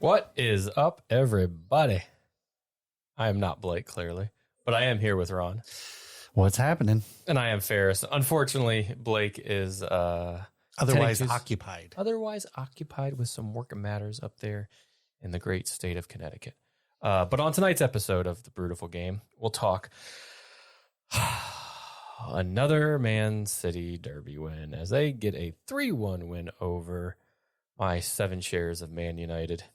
What is up, everybody? I am not Blake, clearly, but I am here with Ron. What's happening? And I am Ferris. Unfortunately, Blake is Otherwise occupied. Otherwise occupied with some work matters up there in the great state of Connecticut. But on tonight's episode of The Brutiful Game, we'll talk another Man City derby win as they get a 3-1 win over my 7 shares of Man United.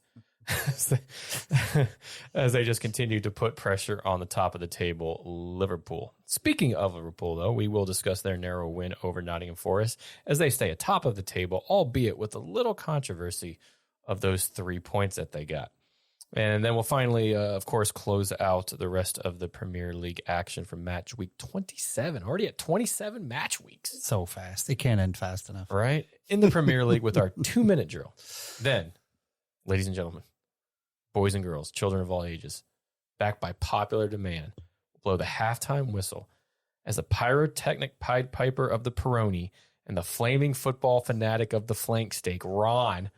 As they just continue to put pressure on the top of the table, Liverpool. Speaking of Liverpool, though, we will discuss their narrow win over Nottingham Forest as they stay atop of the table, albeit with a little controversy of those 3 points that they got. And then we'll finally, of course, close out the rest of the Premier League action from match week 27. Already at 27 match weeks. So fast. It can't end fast enough. Right? In the Premier League with our 2-minute drill. Then, ladies and gentlemen, boys and girls, children of all ages, backed by popular demand, will blow the halftime whistle as the pyrotechnic Pied Piper of the Peroni and the flaming football fanatic of the flank steak, Ron,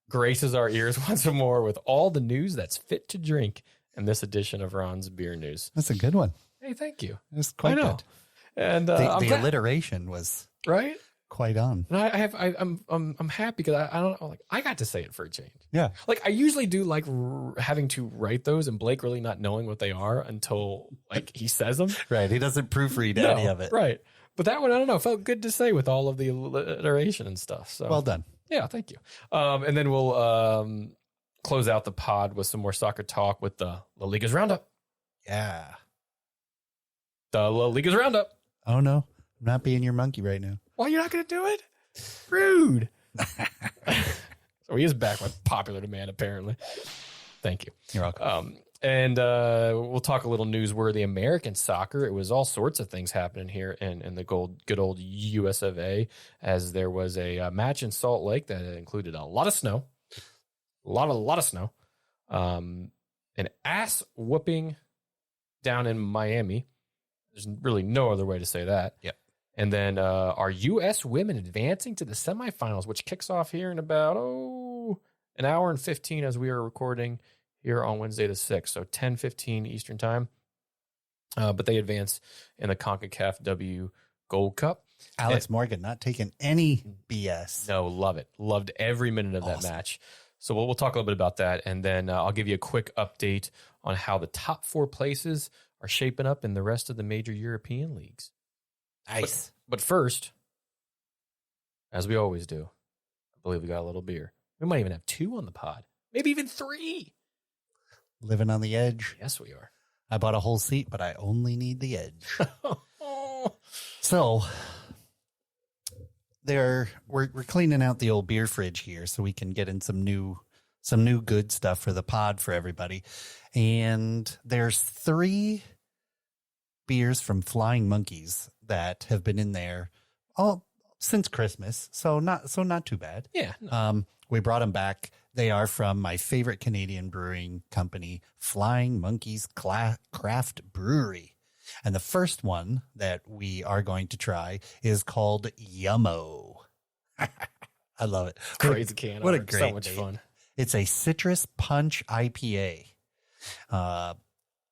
graces our ears once more with all the news that's fit to drink in this edition of Ron's Beer News. That's a good one. Hey, thank you. It's quite good. And the alliteration was right. Quite on. And I'm happy because I don't like I got to say it for a change. Yeah. Like I usually do like having to write those and Blake really not knowing what they are until like he says them. Right. He doesn't proofread any of it. Right. But that one, I don't know, felt good to say with all of the alliteration and stuff. So well done. Yeah, thank you. And then we'll close out the pod with some more soccer talk with the La Liga's Roundup. Yeah. The La Liga's Roundup. Oh, no. I'm not being your monkey right now. Well, you're not going to do it? Rude. So he is back with popular demand, apparently. Thank you. You're welcome. And we'll talk a little newsworthy American soccer. It was all sorts of things happening here in the good old US of A, as there was a match in Salt Lake that included a lot of snow, a lot of snow, an ass whooping down in Miami. There's really no other way to say that. Yep. And then our U.S. women advancing to the semifinals, which kicks off here in about, an hour and 15 as we are recording here on Wednesday the 6th. So 10:15 Eastern time. But they advance in the CONCACAF W Gold Cup. Alex Morgan not taking any BS. No, love it. Loved every minute of that match. So we'll talk a little bit about that. And then I'll give you a quick update on how the top 4 places are shaping up in the rest of the major European leagues. Nice. But first, as we always do, I believe we got a little beer. We might even have 2 on the pod. Maybe even 3. Living on the edge. Yes, we are. I bought a whole seat, but I only need the edge. So we're cleaning out the old beer fridge here so we can get in some new good stuff for the pod for everybody. And there's 3 beers from Flying Monkeys that have been in there since Christmas, so not too bad. Yeah. No. We brought them back. They are from my favorite Canadian brewing company, Flying Monkeys Craft Brewery. And the first one that we are going to try is called Yummo. I love it. Crazy can. What a great so much name. fun. It's a citrus punch IPA.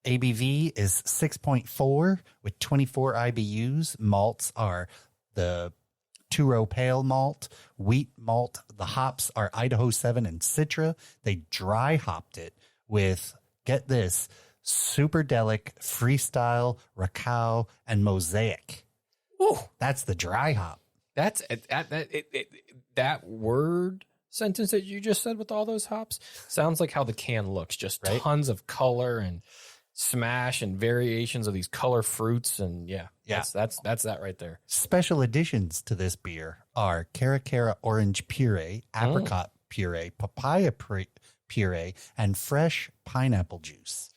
ABV is 6.4 with 24 IBUs. Malts are the two-row pale malt, wheat malt. The hops are Idaho 7 and Citra. They dry hopped it with, get this, Superdelic, Freestyle, Rakau, and Mosaic. Ooh, that's the dry hop. That's that word sentence that you just said with all those hops sounds like how the can looks. Just right? Tons of color and smash and variations of these color fruits, and that's that right there. Special additions to this beer are Cara orange puree, apricot puree, papaya puree, and fresh pineapple juice.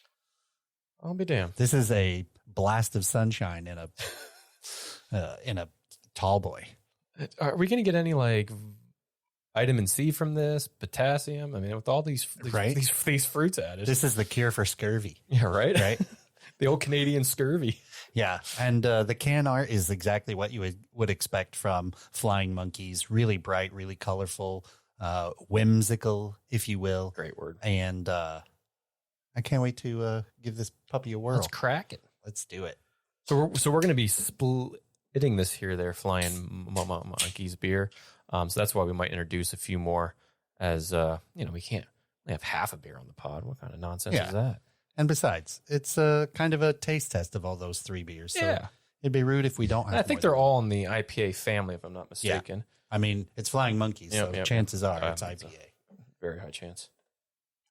I'll be damned. This is a blast of sunshine in a tall boy. Are we going to get any like vitamin C from this, potassium? I mean, with all these fruits added. This is the cure for scurvy. Yeah, right? Right? The old Canadian scurvy. Yeah, and the can art is exactly what you would expect from Flying Monkeys. Really bright, really colorful, whimsical, if you will. Great word. And I can't wait to give this puppy a whirl. Let's crack it. Let's do it. So we're going to be splitting this here, there, Flying Monkeys beer. So that's why we might introduce a few more, as we can't have half a beer on the pod. What kind of nonsense is that? And besides, it's kind of a taste test of all those 3 beers. So yeah. It'd be rude if we don't have. I think they're all in the IPA family, if I'm not mistaken. Yeah. I mean, it's Flying Monkeys, so chances are it's IPA. Very high chance.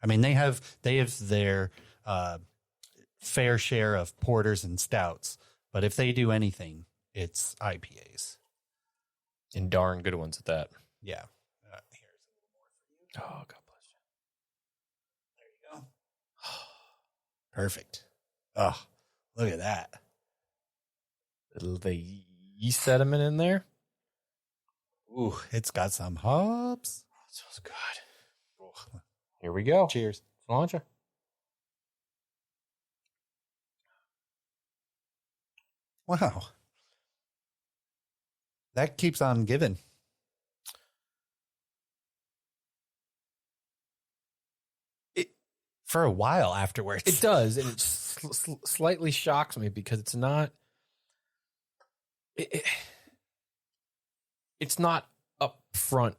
I mean, they have their fair share of porters and stouts, but if they do anything, it's IPAs. And darn good ones at that. Yeah. Here's a little more for you. Oh, God bless you. There you go. Perfect. Oh, look at that. The yeast sediment in there. Ooh, it's got some hops. That smells good. Oh. Here we go. Cheers. Cilantro. Wow. That keeps on giving. For a while afterwards. It does, and it slightly shocks me because it's not... It's not upfront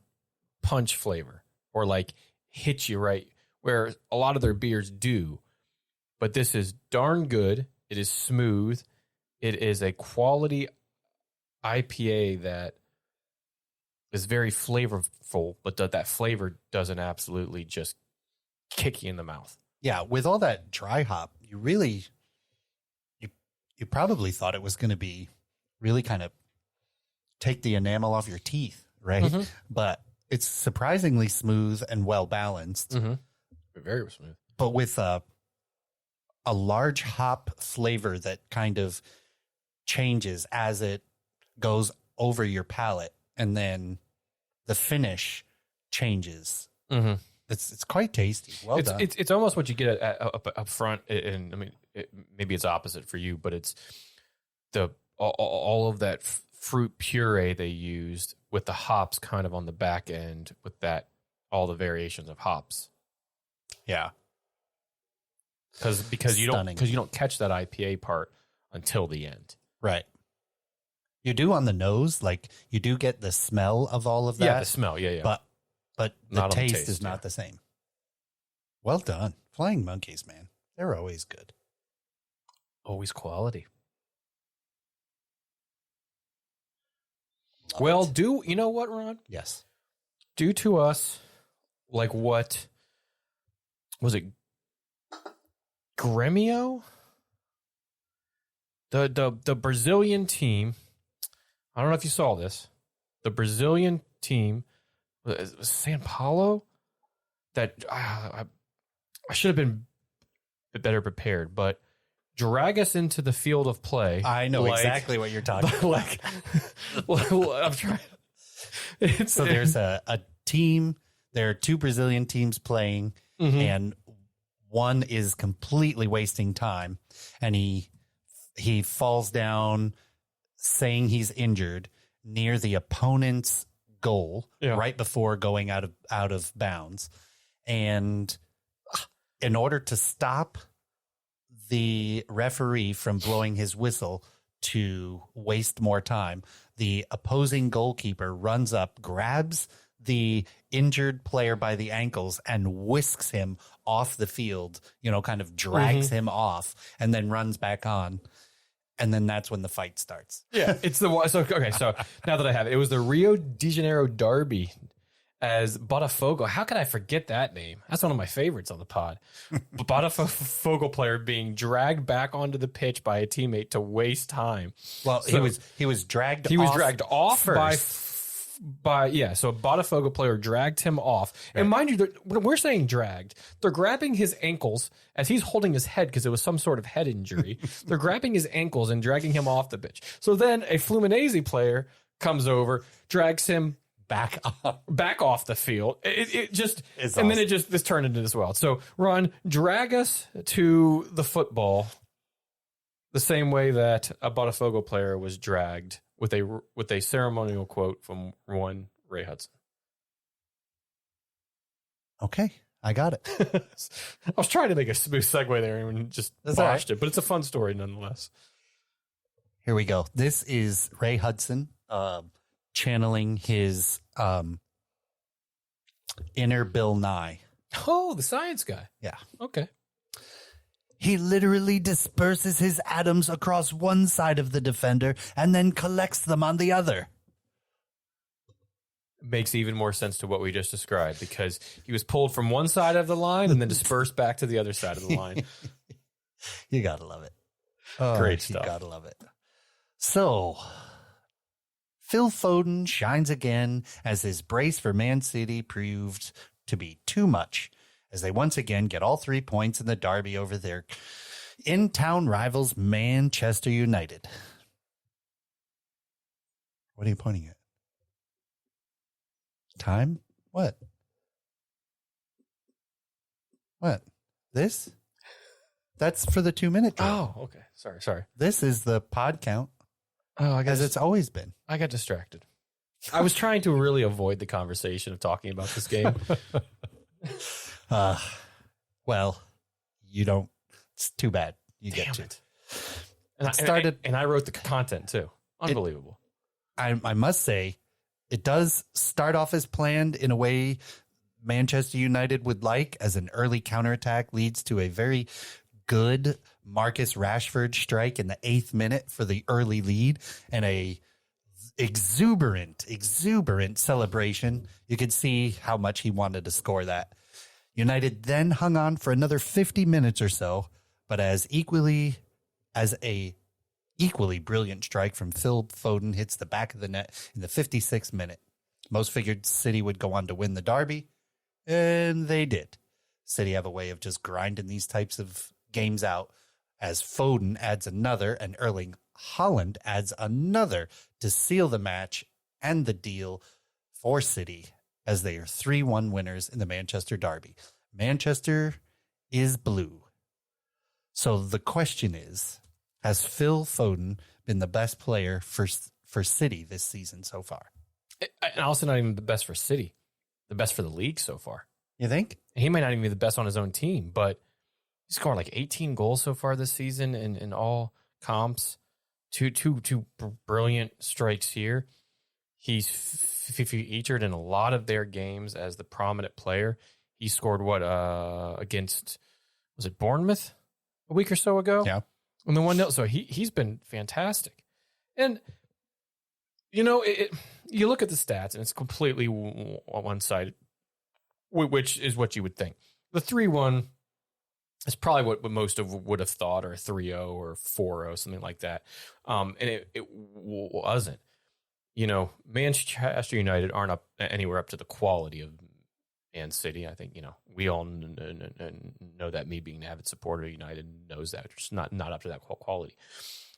punch flavor or like hit you right where a lot of their beers do. But this is darn good. It is smooth. It is a quality IPA that is very flavorful, but that flavor doesn't absolutely just kick you in the mouth. Yeah, with all that dry hop, you probably thought it was going to be really kind of take the enamel off your teeth, right? Mm-hmm. But it's surprisingly smooth and well balanced. Mm-hmm. Very smooth. But with a large hop flavor that kind of changes as it goes over your palate, and then the finish changes. Mm-hmm. It's quite tasty. Well done. It's almost what you get up front, and I mean, maybe it's opposite for you, but it's all of that fruit puree they used with the hops kind of on the back end with all the variations of hops. Yeah. Because you don't catch that IPA part until the end. Right. You do on the nose, like you do get the smell of all of that. Yeah, the smell. Yeah. But the taste is not the same. Well done. Flying Monkeys, man. They're always good. Always quality. You know what, Ron? Yes. Do to us like what was it? Grêmio? The Brazilian team. I don't know if you saw this. The Brazilian team, São Paulo, that I should have been better prepared, but drag us into the field of play. I know exactly what you're talking about. I'm trying. So there's a team. There are 2 Brazilian teams playing, mm-hmm. and one is completely wasting time, and he falls down saying he's injured near the opponent's goal right before going out of bounds. And in order to stop the referee from blowing his whistle to waste more time, the opposing goalkeeper runs up, grabs the injured player by the ankles and whisks him off the field, kind of drags him off, and then runs back on. And then that's when the fight starts. Yeah, it's So now that I have it, it was the Rio de Janeiro derby as Botafogo. How could I forget that name? That's one of my favorites on the pod. Botafogo player being dragged back onto the pitch by a teammate to waste time. Well, so he was dragged. He was dragged off first. So a Botafogo player dragged him off. Right. And mind you, when we're saying dragged, they're grabbing his ankles as he's holding his head because it was some sort of head injury. They're grabbing his ankles and dragging him off the pitch. So then a Fluminense player comes over, drags him back off the field. It just, and awesome. Then this turned into this wild. So Ron, drag us to the football the same way that a Botafogo player was dragged with a ceremonial quote from one Ray Hudson. Okay, I got it. I was trying to make a smooth segue there and just botched it, but it's a fun story nonetheless. Here we go. This is Ray Hudson channeling his inner Bill Nye. Oh, the science guy. Yeah. Okay. He literally disperses his atoms across one side of the defender and then collects them on the other. Makes even more sense to what we just described because he was pulled from one side of the line and then dispersed back to the other side of the line. You gotta love it. Great stuff. You gotta love it. So, Phil Foden shines again as his brace for Man City proved to be too much, as they once again get all 3 points in the derby over their in-town rivals Manchester United. What are you pointing at? Time? What? What? This? That's for the 2-minute drill. Oh, okay. Sorry. This is the pod count. Oh, I guess as it's always been. I got distracted. I was trying to really avoid the conversation of talking about this game. Well, you don't. It's too bad. You Damn get to. it. And I wrote the content too. Unbelievable. I must say, it does start off as planned in a way Manchester United would like, as an early counterattack leads to a very good Marcus Rashford strike in the 8th minute for the early lead and a exuberant celebration. You could see how much he wanted to score that. United then hung on for another 50 minutes or so, but as a equally brilliant strike from Phil Foden hits the back of the net in the 56th minute. Most figured City would go on to win the derby, and they did. City have a way of just grinding these types of games out, as Foden adds another and Erling Haaland adds another to seal the match and the deal for City, as they are 3-1 winners in the Manchester derby. Manchester is blue. So the question is, has Phil Foden been the best player for City this season so far? And also not even the best for City, the best for the league so far. You think? He might not even be the best on his own team, but he's scored like 18 goals so far this season in all comps. Two brilliant strikes here. He's featured in a lot of their games as the prominent player. He scored against, was it Bournemouth a week or so ago? Yeah. And the 1-0. So he's been fantastic. And, you look at the stats and it's completely one-sided, which is what you would think. The 3-1 is probably what most of would have thought, or 3-0 or 4-0, something like that. And it wasn't. Manchester United aren't anywhere up to the quality of Man City. I think, we all know that. Me being an avid supporter of United knows that. It's not up to that quality.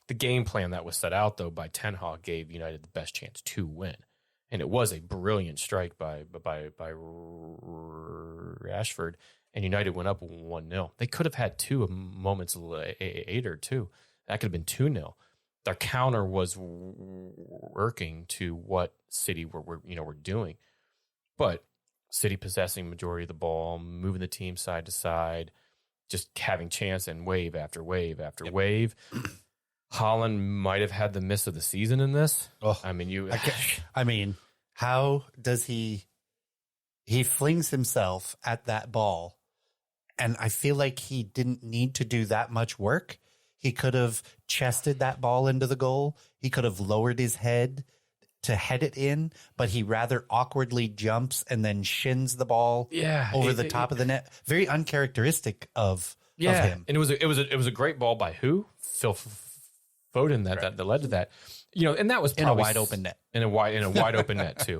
The game plan that was set out, though, by Ten Hag gave United the best chance to win. And it was a brilliant strike by Rashford, and United went up 1-0. They could have had two moments later, too. That could have been 2-0. Their counter was working to what City were doing. But City possessing majority of the ball, moving the team side to side, just having chance and wave after wave after wave. Haaland might have had the miss of the season in this. Oh, how does he flings himself at that ball, and I feel like he didn't need to do that much work. He could have chested that ball into the goal. He could have lowered his head to head it in, but he rather awkwardly jumps and then shins the ball over the top of the net. Very uncharacteristic of him. And it was a great ball by who? Phil Foden that led to that. And that was probably in a wide open net. In a wide open net too.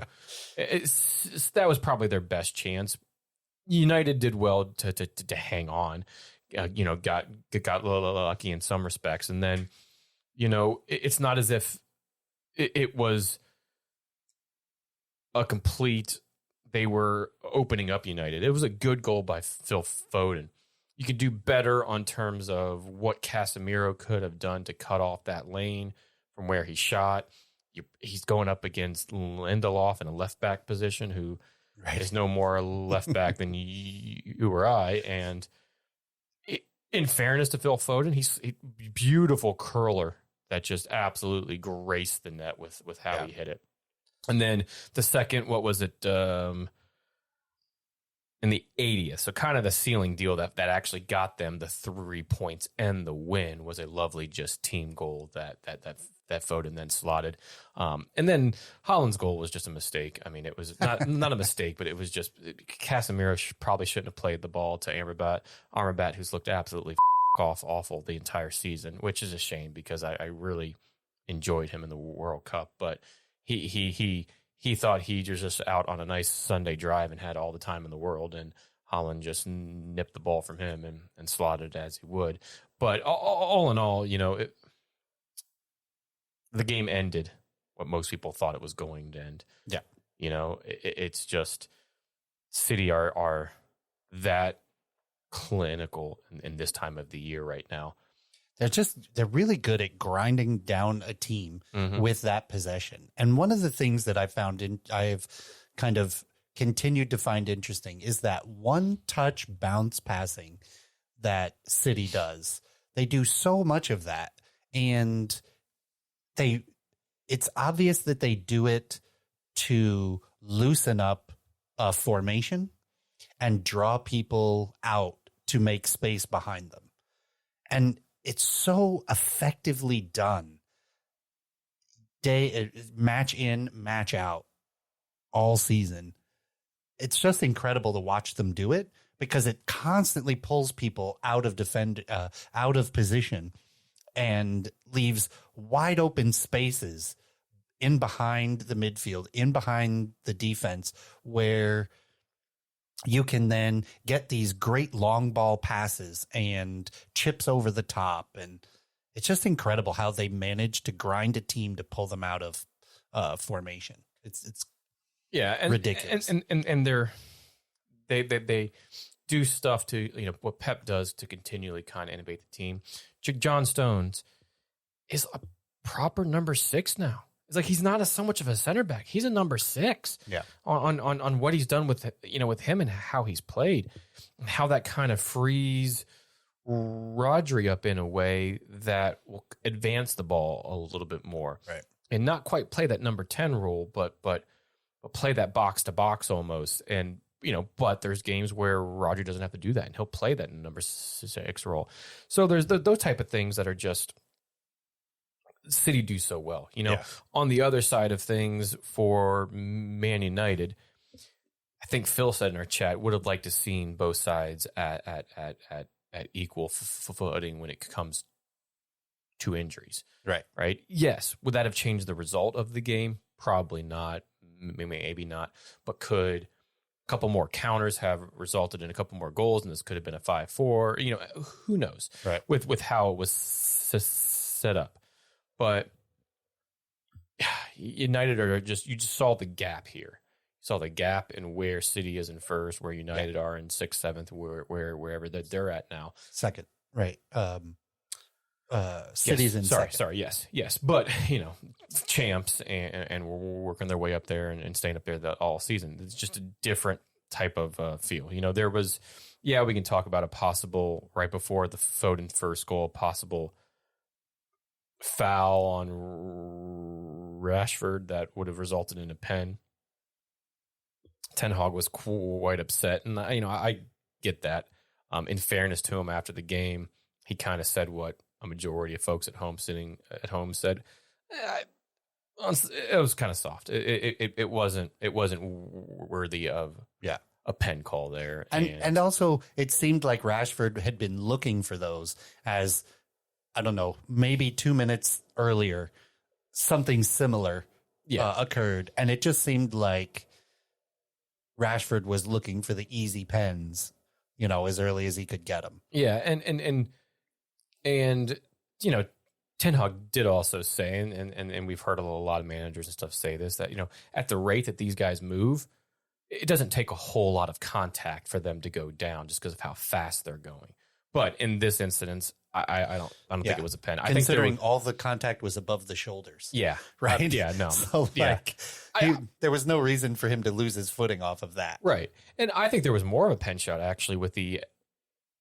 That was probably their best chance. United did well to hang on. Got lucky in some respects, and then it's not as if it was a complete. They were opening up United. It was a good goal by Phil Foden. You could do better on terms of what Casemiro could have done to cut off that lane from where he shot. He's going up against Lindelof in a left back position, who Right. is no more left back than you or I. And in fairness to Phil Foden, he's a beautiful curler that just absolutely graced the net with how he hit it. And then the second, what was it, in the 80th, so kind of the ceiling deal that actually got them the 3 points and the win, was a lovely just team goal that Foden then slotted. And then Haaland's goal was just a mistake. I mean, it was not a mistake, but it was just Casemiro probably shouldn't have played the ball to Amrabat, who's looked absolutely awful the entire season, which is a shame because I really enjoyed him in the World Cup, but he thought he was just out on a nice Sunday drive and had all the time in the world, and Haaland just nipped the ball from him and slotted it as he would. But all in all, the game ended what most people thought it was going to end. Yeah. It's just City are that clinical in this time of the year right now. They're really good at grinding down a team with that possession. And one of the things that I've kind of continued to find interesting is that one touch bounce passing that City does. They do so much of that, and it's obvious that they do it to loosen up a formation and draw people out to make space behind them. And it's so effectively done. Match in, match out all season. It's just incredible to watch them do it because it constantly pulls people out of position and leaves wide open spaces in behind the midfield, in behind the defense, where you can then get these great long ball passes and chips over the top. And it's just incredible how they manage to grind a team to pull them out of formation. It's ridiculous. And they do stuff to, what Pep does to continually kind of innovate the team. John Stones is a proper number 6 now. It's like he's not so much of a center back. He's a number 6. Yeah. On what he's done with him and how he's played, and how that kind of frees Rodri up in a way that will advance the ball a little bit more, right? And not quite play that number 10 role, but play that box to box almost. And but there's games where Rodri doesn't have to do that, and he'll play that in number 6 role. So there's those type of things that are just. City do so well, On the other side of things for Man United, I think Phil said in our chat would have liked to seen both sides at equal footing when it comes to injuries. Right. Yes. Would that have changed the result of the game? Probably not. Maybe not. But could a couple more counters have resulted in a couple more goals, and this could have been a 5-4? Who knows? Right. With how it was set up. But United you just saw the gap here. You saw the gap in where City is in first, where United are in 6th, 7th, wherever that they're at now. Second, right? City's in second. Sorry, yes. But champs and we're working their way up there and staying up there all season. It's just a different type of feel. There was, we can talk about a possible right before the Foden first goal, possible foul on Rashford that would have resulted in a pen. Ten Hag was quite upset, and I get that. In fairness to him, after the game, he kind of said what a majority of folks sitting at home said. It was kind of soft. It wasn't worthy of a pen call there, and also it seemed like Rashford had been looking for those as. I don't know, maybe 2 minutes earlier, something similar occurred. And it just seemed like Rashford was looking for the easy pens, as early as he could get them. Yeah. And Ten Hag did also say, and we've heard a lot of managers and stuff say this, that, at the rate that these guys move, it doesn't take a whole lot of contact for them to go down just because of how fast they're going. But in this instance, I don't think it was a pen. I think Considering all the contact was above the shoulders. Yeah. Right? Yeah, no. So, there was no reason for him to lose his footing off of that. Right. And I think there was more of a pen shot, actually, with the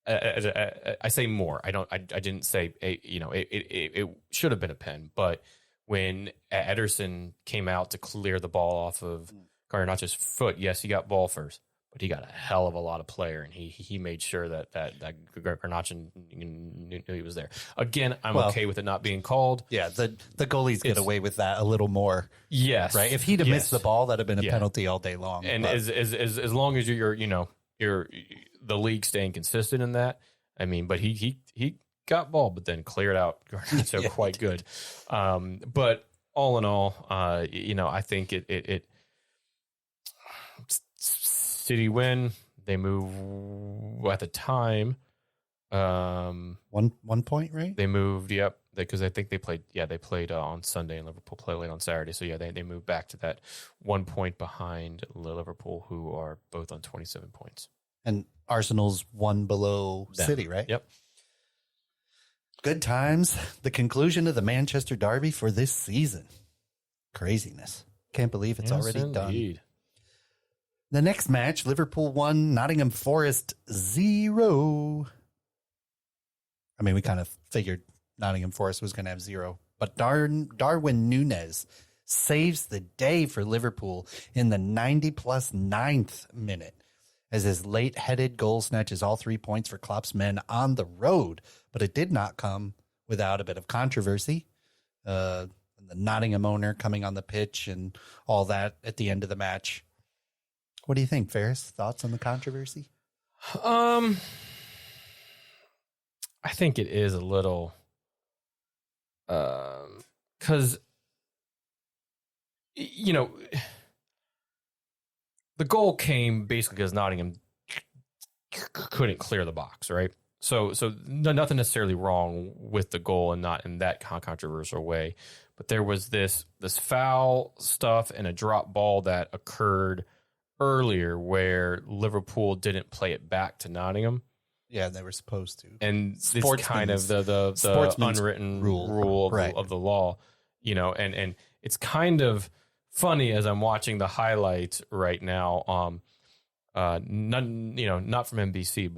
I say more. I didn't say, it should have been a pen. But when Ederson came out to clear the ball off of Garnacho's foot, yes, he got ball first, but he got a hell of a lot of player, and he made sure that Garnacho knew he was there. Again, I'm okay with it not being called. Yeah, the goalies get away with that a little more. Yes, right. If he'd have missed the ball, that'd have been a penalty all day long. And as long as you're the league staying consistent in that. I mean, but he got ball, but then cleared out Garnacho quite good. But all in all, I think it City win. They move at the time. 1 point, right? They moved, yep, because I think they played on Sunday, and Liverpool play late on Saturday. So they moved back to that 1 point behind Liverpool, who are both on 27 points. And Arsenal's one below City, right? Yep. Good times. The conclusion of the Manchester Derby for this season. Craziness. Can't believe it's already done. The next match, Liverpool 1, Nottingham Forest 0. I mean, we kind of figured Nottingham Forest was going to have 0. But Darwin Núñez saves the day for Liverpool in the 90-plus 9th minute, as his late-headed goal snatches all 3 points for Klopp's men on the road. But it did not come without a bit of controversy. The Nottingham owner coming on the pitch and all that at the end of the match. What do you think, Ferris? Thoughts on the controversy? I think it is a little... because, the goal came basically because Nottingham couldn't clear the box, right? So nothing necessarily wrong with the goal and not in that controversial way. But there was this foul stuff and a drop ball that occurred earlier where Liverpool didn't play it back to Nottingham. Yeah, they were supposed to. And it's kind of the unwritten rule of the law, and it's kind of funny as I'm watching the highlights right now. Not from NBC,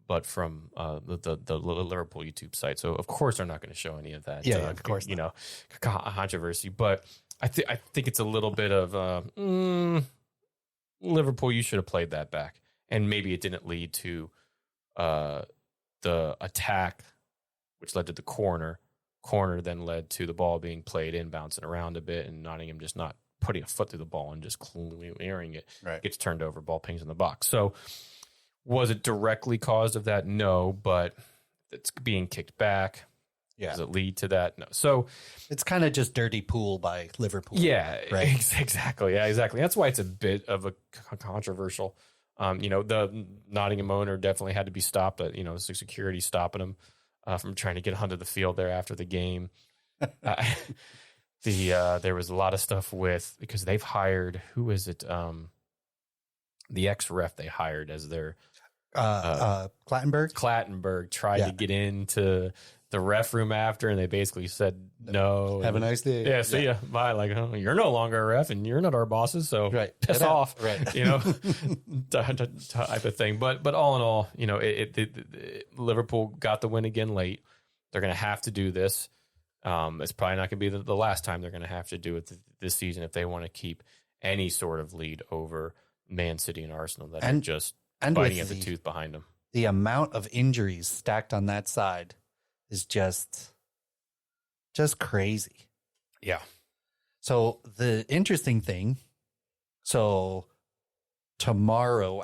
but from the Liverpool YouTube site. So of course they're not going to show any of that. Yeah, of course, controversy. But I think it's a little bit of Liverpool. You should have played that back, and maybe it didn't lead to the attack, which led to the corner. Corner then led to the ball being played in, bouncing around a bit, and Nottingham just not putting a foot through the ball and just clearing it. Right. Gets turned over, ball pings in the box. So was it directly caused of that? No, but it's being kicked back. Yeah. Does it lead to that? No. So it's kind of just dirty pool by Liverpool. Yeah, right. Exactly. Yeah, exactly. That's why it's a bit of a controversial. The Nottingham owner definitely had to be stopped, but security stopping him from trying to get onto the field there after the game. There was a lot of stuff because they've hired, who is it? The ex-ref they hired as their Clattenburg. Clattenburg tried to get into the ref room after, and they basically said no. Have a nice day. Yeah, see ya. Bye. Like, you're no longer a ref, and you're not our bosses, so piss off. Right. Type of thing. But all in all, Liverpool got the win again late. They're going to have to do this. It's probably not going to be the last time they're going to have to do it this season if they want to keep any sort of lead over Man City and Arsenal that are just biting at the tooth behind them. The amount of injuries stacked on that side is just crazy. Yeah. So the interesting thing, tomorrow,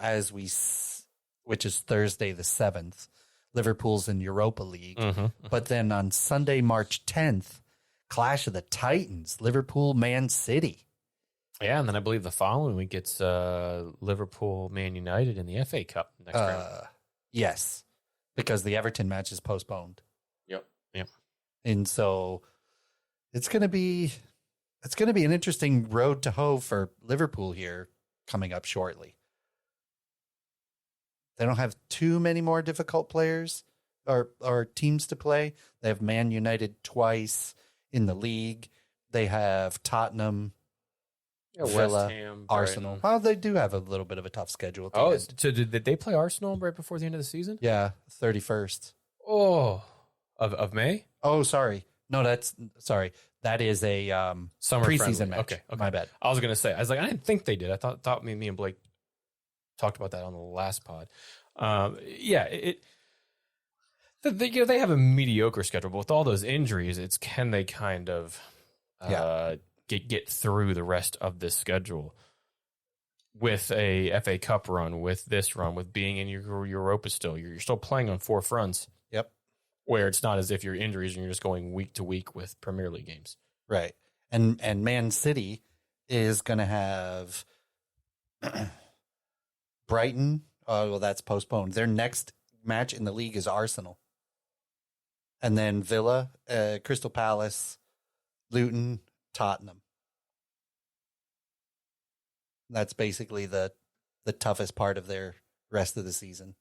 which is Thursday the 7th, Liverpool's in Europa League. Mm-hmm. But then on Sunday, March 10th, Clash of the Titans, Liverpool, Man City. Yeah, and then I believe the following week it's Liverpool, Man United in the FA Cup next round. Yes, because the Everton match is postponed. Yep. And so it's going to be an interesting road to hoe for Liverpool here coming up shortly. They don't have too many more difficult players, or teams to play. They have Man United twice in the league. They have Tottenham, Villa, West Ham, Arsenal. Brighton. Well, they do have a little bit of a tough schedule. At the Oh, end. so did they play Arsenal right before the end of the season? Yeah, 31st. Oh, of May? Oh, sorry. No, sorry. That is a Summer preseason friendly. match. Okay, My bad. I was gonna say, I didn't think they did. I thought me and Blake talked about that on the last pod. They have a mediocre schedule, but with all those injuries, it's can they kind of get through the rest of this schedule with a FA Cup run, with this run, with being in your Europa still. You're still playing on 4 fronts. Yep. Where it's not as if you're injuries and you're just going week to week with Premier League games. Right. And Man City is going to have Brighton. Oh, well, that's postponed. Their next match in the league is Arsenal. And then Villa, Crystal Palace, Luton, Tottenham. That's basically the toughest part of their rest of the season.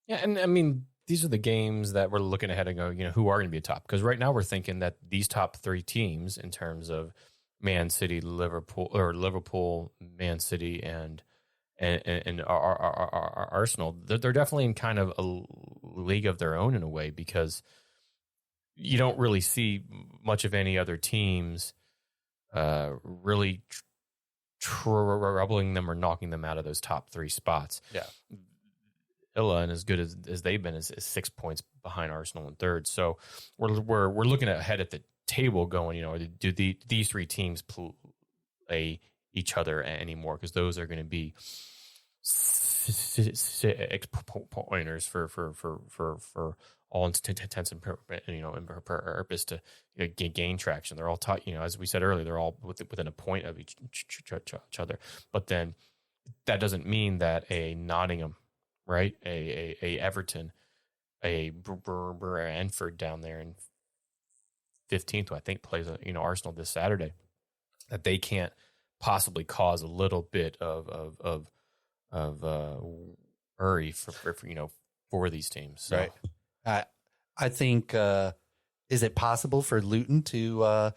Yeah, and I mean, these are the games that we're looking ahead and go, who are going to be a top? Because right now we're thinking that these top 3 teams in terms of Man City, Liverpool, Man City, and Arsenal, they're definitely in kind of a league of their own in a way, because you don't really see much of any other teams really troubling them or knocking them out of those top 3 spots. Yeah. Villa, and as good as they've been, is 6 points behind Arsenal in third. So we're looking ahead at the table, going, do these 3 teams play each other anymore? Because those are going to be 6 pointers for all intents and purpose to gain traction. They're all as we said earlier, they're all within a point of each other. But then that doesn't mean that a Nottingham, right, a Everton, a Brentford down there in 15th, who I think plays Arsenal this Saturday, that they can't possibly cause a little bit of worry for these teams. So. Right. I think, is it possible for Luton to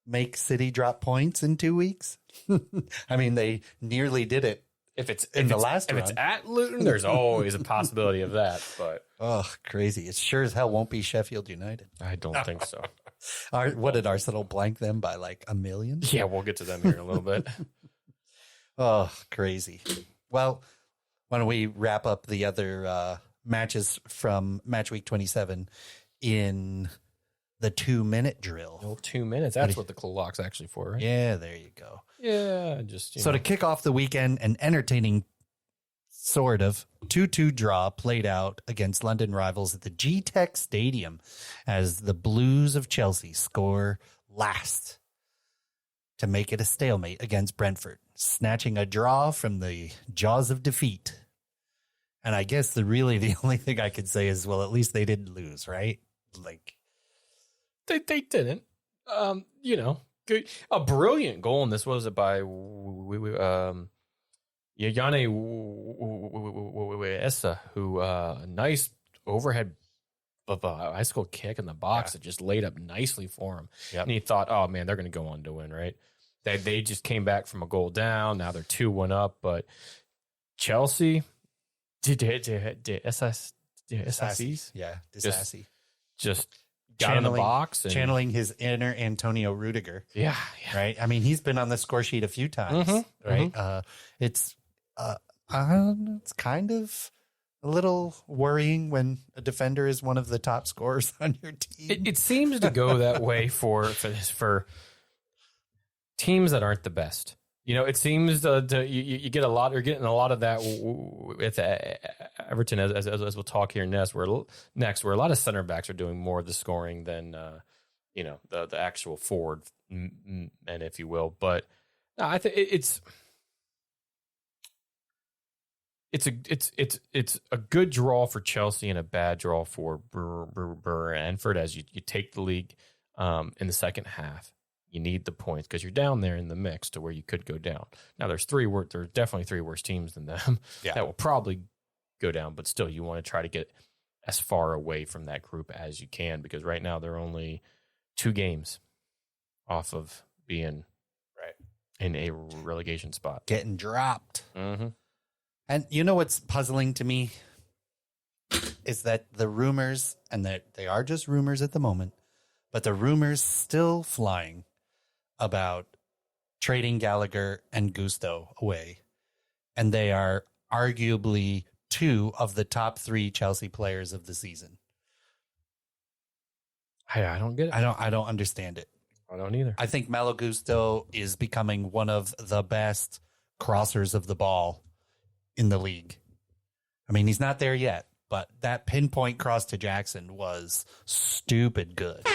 make City drop points in 2 weeks? I mean, they nearly did it. If it's at Luton, there's always a possibility of that. But crazy! It sure as hell won't be Sheffield United. I don't think so. What did Arsenal blank them by, like 1 million? Yeah, we'll get to them here in a little bit. Oh, crazy! Well, why don't we wrap up the other matches from match week 27 in the 2-minute drill? Well, 2 minutes. That's what the clock's actually for, right? Yeah, there you go. Yeah, to kick off the weekend, an entertaining sort of 2-2 draw played out against London rivals at the G-Tech Stadium as the Blues of Chelsea score last to make it a stalemate against Brentford, snatching a draw from the jaws of defeat. And I guess the only thing I could say is, well, at least they didn't lose, right? Like they didn't. Good, a brilliant goal, and this was by Yane Essa, who a nice overhead of a high school kick in the box that just laid up nicely for him. Yep. And he thought, oh man, they're going to go on to win, right? They just came back from a goal down. Now they're 2-1 up, but Chelsea SSCs, just got in the box, and channeling his inner Antonio Rudiger. Yeah, right. I mean, he's been on the score sheet a few times, right? It's kind of a little worrying when a defender is one of the top scorers on your team. It seems to go that way for teams that aren't the best. It seems you get a lot. You're getting a lot of that with Everton, as we'll talk here next. Where a lot of center backs are doing more of the scoring than the actual forward men, if you will. But no, I think it's a good draw for Chelsea and a bad draw for Brentford as you take the league in the second half. You need the points because you're down there in the mix to where you could go down. Now there's definitely 3 worse teams than them that will probably go down, but still you want to try to get as far away from that group as you can, because right now they're only 2 games off of being in a relegation spot. Getting dropped. Mm-hmm. And you know what's puzzling to me is that the rumors, and that they are just rumors at the moment, but the rumors still flying about trading Gallagher and Gusto away. And they are arguably 2 of the top 3 Chelsea players of the season. I don't get it. I don't understand it. I don't either. I think Malo Gusto is becoming one of the best crossers of the ball in the league. I mean, he's not there yet, but that pinpoint cross to Jackson was stupid good.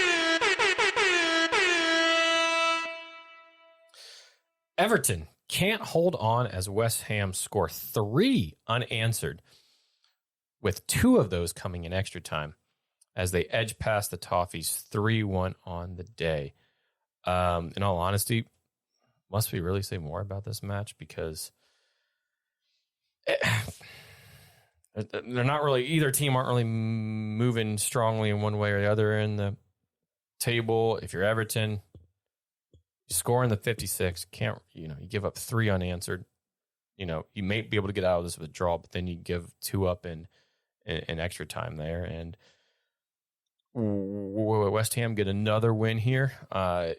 Everton can't hold on as West Ham score 3 unanswered, with 2 of those coming in extra time as they edge past the Toffees 3-1 on the day. In all honesty, must we really say more about this match? Because they're not really, either team aren't really moving strongly in one way or the other in the table. If you're Everton, you score in the 56, you give up 3 unanswered. You may be able to get out of this with a draw, but then you give 2 up in extra time there. And West Ham get another win here. I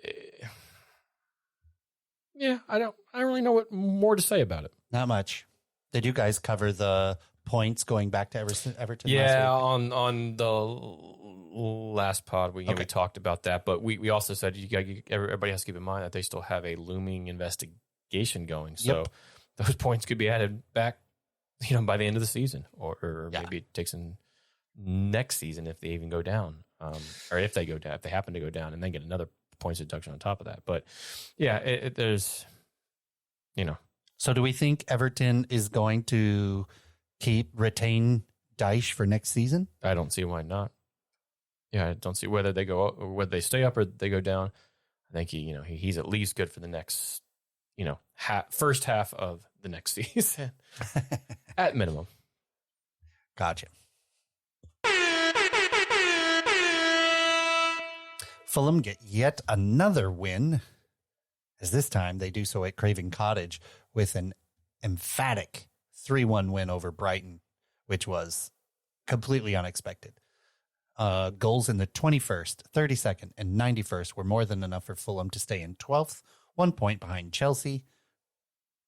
don't really know what more to say about it. Not much. Did you guys cover the points going back to Everton? Yeah, on the last pod we talked about that, but we also said everybody has to keep in mind that they still have a looming investigation going. So those points could be added back, by the end of the season, or maybe it takes in next season if they even go down. Or if they go down, if they happen to go down, and then get another points deduction on top of that. But there's, So do we think Everton is going to retain Dyche for next season? I don't see why not. Yeah, I don't see whether they go or whether they stay up or they go down. I think he's at least good for the next, first half of the next season at minimum. Gotcha. Fulham get yet another win, as this time they do so at Craven Cottage with an emphatic 3-1 win over Brighton, which was completely unexpected. Goals in the 21st, 32nd, and 91st were more than enough for Fulham to stay in 12th, 1 point behind Chelsea.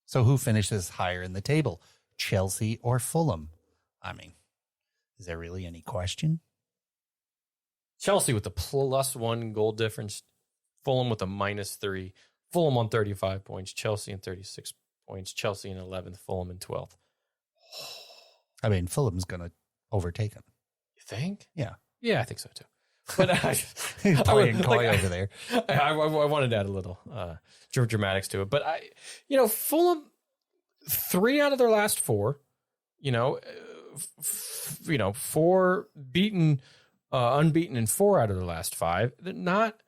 So who finishes higher in the table, Chelsea or Fulham? I mean, is there really any question? Chelsea with a +1 goal difference. Fulham with a -3. Fulham on 35 points. Chelsea in 36 points. Chelsea in 11th. Fulham in 12th. I mean, Fulham's going to overtake them. You think? Yeah. Yeah, I think so too. But playing coy over there. I wanted to add a little dramatics to it. But Fulham, 3 out of their last 4. 4 beaten. Unbeaten in 4 out of the last 5. Not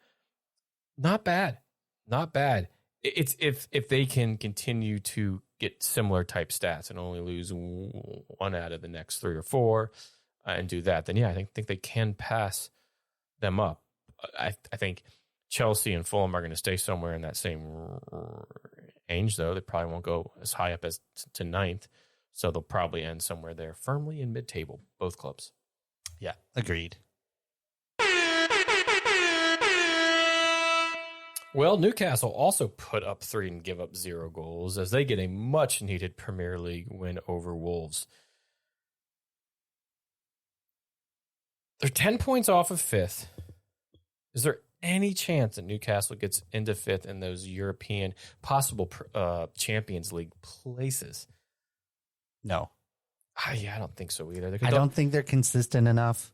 bad. Not bad. It's if they can continue to get similar type stats and only lose 1 out of the next 3 or 4 and do that, then I think they can pass them up. I think Chelsea and Fulham are going to stay somewhere in that same range, though. They probably won't go as high up as to 9th, so they'll probably end somewhere there firmly in mid-table, both clubs. Yeah, agreed. Well, Newcastle also put up 3 and give up 0 goals as they get a much-needed Premier League win over Wolves. They're 10 points off of 5th. Is there any chance that Newcastle gets into 5th in those European possible Champions League places? No. I don't think so either. I don't think they're consistent enough.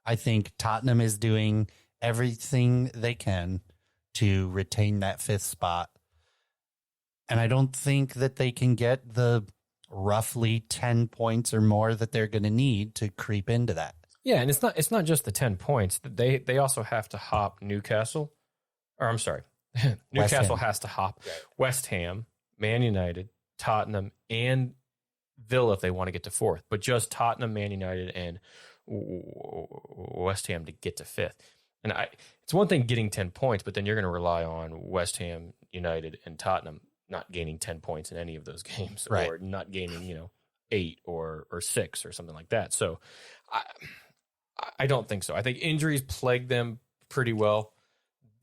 I think Tottenham is doing everything they can to retain that 5th spot. And I don't think that they can get the roughly 10 points or more that they're going to need to creep into that. Yeah, and it's not just the 10 points. They also have to hop Newcastle. Or I'm sorry. Newcastle has to hop West Ham, Man United, Tottenham, and Villa if they want to get to 4th. But just Tottenham, Man United, and West Ham to get to fifth. And it's one thing getting 10 points, but then you're going to rely on West Ham, United, and Tottenham not gaining 10 points in any of those games, right, or not gaining, 8 or 6 or something like that. So I don't think so. I think injuries plagued them pretty well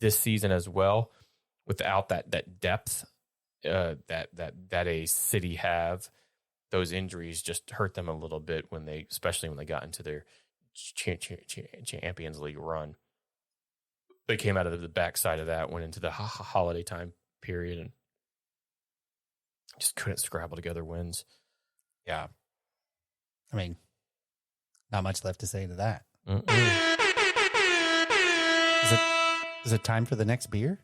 this season as well, without that depth that a City have. Those injuries just hurt them a little bit especially when they got into their Champions League run. They came out of the backside of that, went into the holiday time period, and just couldn't scrabble together wins. Yeah. I mean, not much left to say to that. Is it time for the next beer?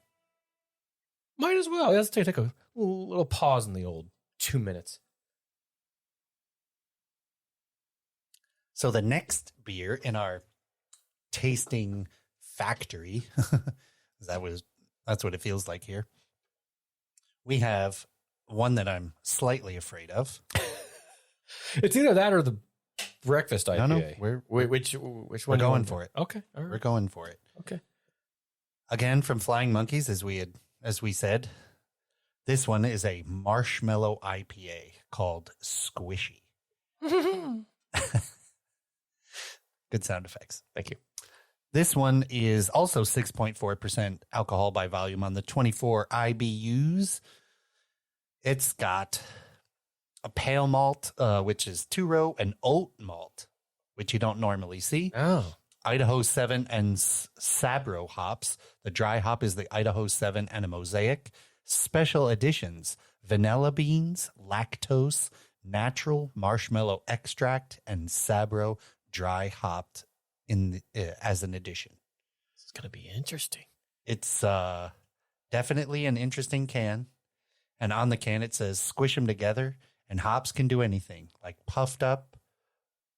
Might as well. Let's take a little pause in the old 2 minutes. So the next beer in our tasting factory, that's what it feels like here. We have one that I'm slightly afraid of. It's either that or the breakfast IPA. No, which one? We're going for it. Okay, all right. We're going for it. Okay. Again, from Flying Monkeys, as we said, this one is a marshmallow IPA called Squishy. Good sound effects. Thank you. This one is also 6.4% alcohol by volume on the 24 IBUs. It's got a pale malt, which is two-row, and oat malt, which you don't normally see. Oh. Idaho 7 and Sabro hops. The dry hop is the Idaho 7 and a Mosaic. Special additions: vanilla beans, lactose, natural marshmallow extract, and Sabro dry hopped as an addition. This is going to be interesting. It's definitely an interesting can. And on the can, it says, squish them together, and hops can do anything, like puffed up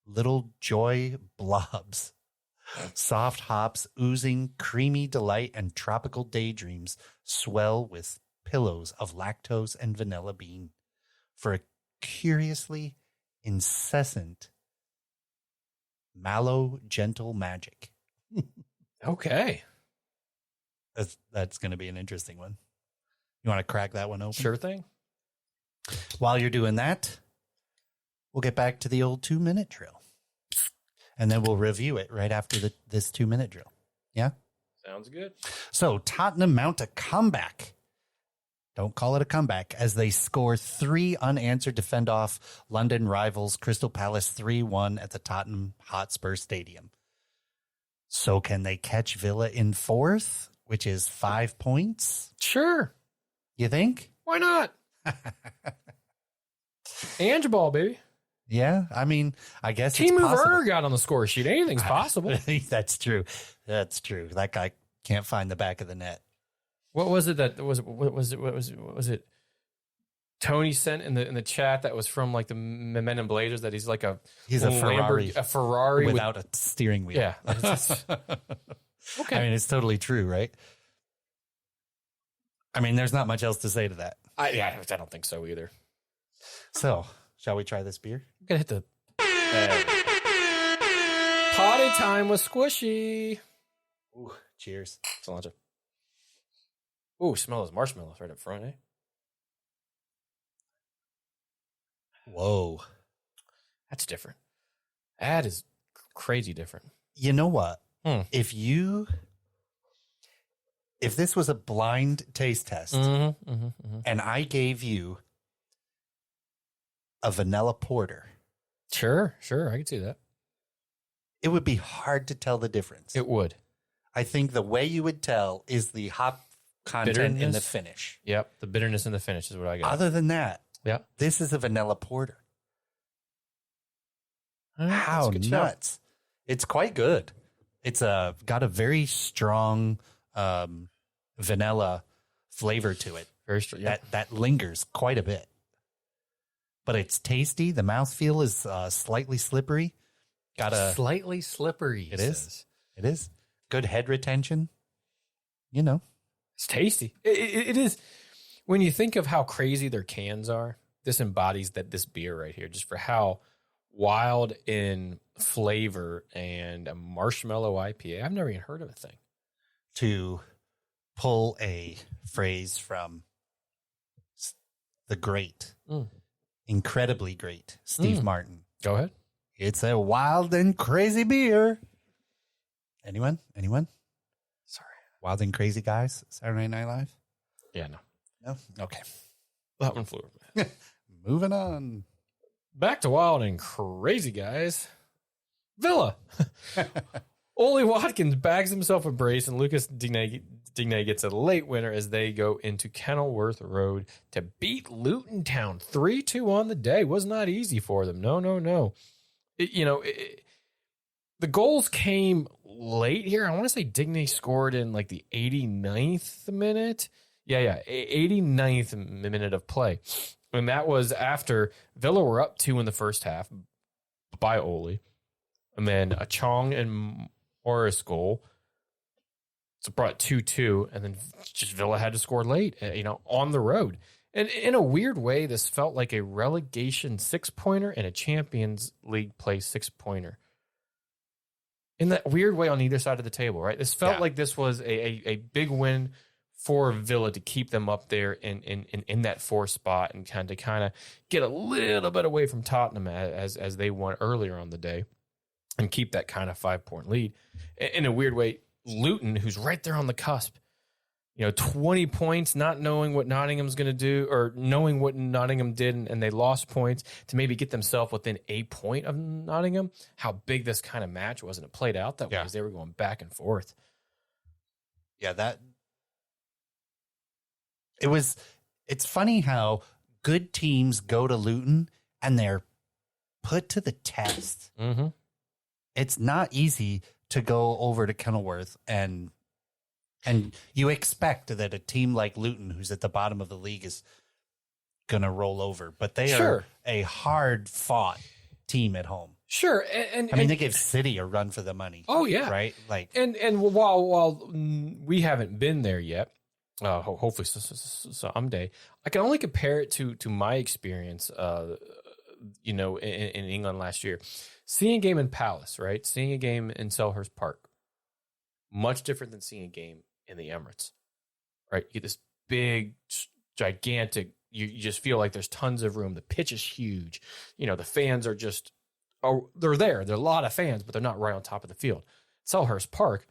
little joy blobs. Soft hops oozing creamy delight and tropical daydreams swell with pillows of lactose and vanilla bean for a curiously incessant, mallow, gentle magic. Okay. That's going to be an interesting one. You want to crack that one open? Sure thing. While you're doing that, we'll get back to the old 2-minute drill. And then we'll review it right after this 2-minute drill. Yeah? Sounds good. So Tottenham mount a comeback. Don't call it a comeback, as they score 3 unanswered to fend off London rivals Crystal Palace 3-1 at the Tottenham Hotspur Stadium. So can they catch Villa in 4th, which is 5 points? Sure. You think? Why not? Ange ball, baby. Yeah, I mean, I guess Timo it's possible. Werner got on the score sheet. Anything's possible. That's true. That's true. That guy can't find the back of the net. What was it that was it? Tony sent in the chat that was from like the Men in Blazers, that he's a Ferrari, Ferrari without a steering wheel. Yeah. Okay. I mean, it's totally true, right? I mean, there's not much else to say to that. I don't think so either. So, shall we try this beer? I'm gonna hit the potty time with Squishy. Ooh, cheers. Cilantro. Ooh, smell those marshmallows right up front, eh? Whoa. That's different. That is crazy different. You know what? If this was a blind taste test and I gave you a vanilla porter. Sure. I can see that. It would be hard to tell the difference. It would. I think the way you would tell is the hop content in the finish. Yep. The bitterness in the finish is what I got. Other than that, yeah, this is a vanilla porter. How nuts. Show. It's quite good. It's got a very strong vanilla flavor to it. Very strong. Yeah. That lingers quite a bit. But it's tasty. The mouthfeel is slightly slippery. Slightly slippery. It is. It is. Good head retention. You know. It's tasty. It is. When you think of how crazy their cans are, this embodies this beer right here, just for how wild in flavor and a marshmallow IPA. I've never even heard of a thing. To pull a phrase from the great, incredibly great Steve Martin. Go ahead. It's a wild and crazy beer. Anyone? Sorry. Wild and Crazy Guys, Saturday Night Live? Yeah, no. No? Okay. That one flew over my head. Moving on. Back to Wild and Crazy Guys. Villa. Ollie Watkins bags himself a brace, and Lucas Digne gets a late winner as they go into Kenilworth Road to beat Luton Town 3-2 on the day. Was not easy for them. No. The goals came late here. I want to say Digne scored in like the 89th minute. Yeah, 89th minute of play. And that was after Villa were up 2 in the first half by Ole. And then a Chong and Morris goal. So brought 2-2. And then just Villa had to score late, on the road. And in a weird way, this felt like a relegation 6-pointer and a Champions League play 6-pointer. In that weird way on either side of the table, right? This felt like this was a big win for Villa to keep them up there in that 4th spot and kind of get a little bit away from Tottenham as they won earlier on the day and keep that kind of 5-point lead. In a weird way, Luton, who's right there on the cusp, 20 points, not knowing what Nottingham's going to do, or knowing what Nottingham did, and they lost points to maybe get themselves within a point of Nottingham. How big this kind of match was, and it played out that way as they were going back and forth. Yeah, it's funny how good teams go to Luton and they're put to the test. Mm-hmm. It's not easy to go over to Kenilworth and you expect that a team like Luton, who's at the bottom of the league, is going to roll over. But they are a hard-fought team at home. Sure. And they give City a run for the money. Oh, yeah. Right? And while we haven't been there yet, hopefully someday, I can only compare it to my experience, in England last year. Seeing a game in Palace, right? Seeing a game in Selhurst Park. Much different than seeing a game in the Emirates, right? You get this big, gigantic, you just feel like there's tons of room. The pitch is huge. The fans are just, they're there. There are a lot of fans, but they're not right on top of the field. Selhurst Park,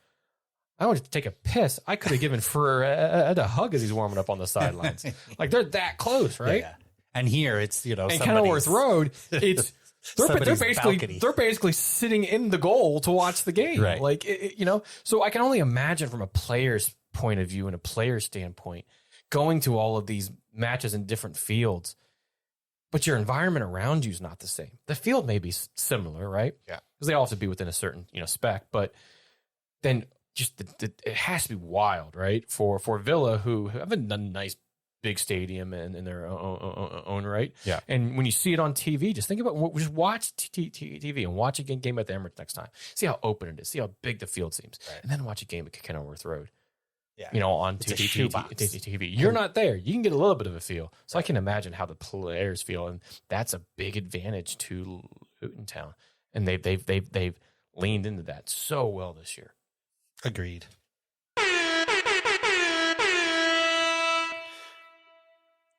I wanted to take a piss. I could have given Fred a hug as he's warming up on the sidelines. Like, they're that close, right? Yeah. And here it's, and Kenilworth Road, it's, they're basically sitting in the goal to watch the game. Right. Like, so I can only imagine from a player's point of view and a player's standpoint going to all of these matches in different fields, but your environment around you is not the same. The field may be similar, right? Yeah. Because they all have to be within a certain, spec, but then just it has to be wild, right? For Villa, who have a nice big stadium in their own right. Yeah. And when you see it on TV, just think about just watch TV and watch a game at the Emirates next time. See how open it is. See how big the field seems. Right. And then watch a game at Kenilworth Road. Yeah. On TV. You're not there. You can get a little bit of a feel. So I can imagine how the players feel. And that's a big advantage to Luton Town. And they've leaned into that so well this year. Agreed.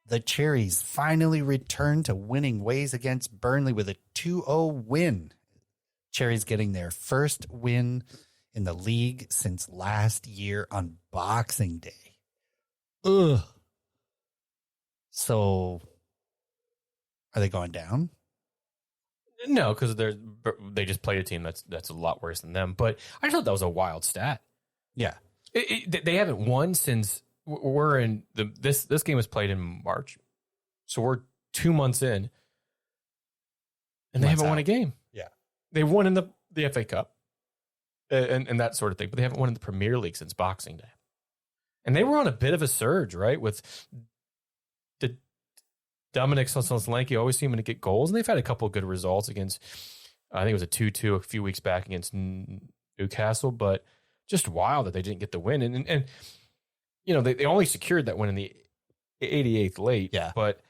The Cherries finally returned to winning ways against Burnley with a 2-0 win. Cherries getting their first win in the league since last year on Boxing Day. Ugh. So, are they going down? No, because they just played a team that's a lot worse than them. But I thought that was a wild stat. Yeah. They haven't won since... We're in this game was played in March, so we're 2 months in, and they haven't won a game. Yeah, they won in the FA Cup and that sort of thing, but they haven't won in the Premier League since Boxing Day. And they were on a bit of a surge, right? With the Dominic Solanke always seeming to get goals, and they've had a couple of good results against. I think it was a 2-2 a few weeks back against Newcastle, but just wild that they didn't get the win and. They only secured that win in the 88th late. Yeah. But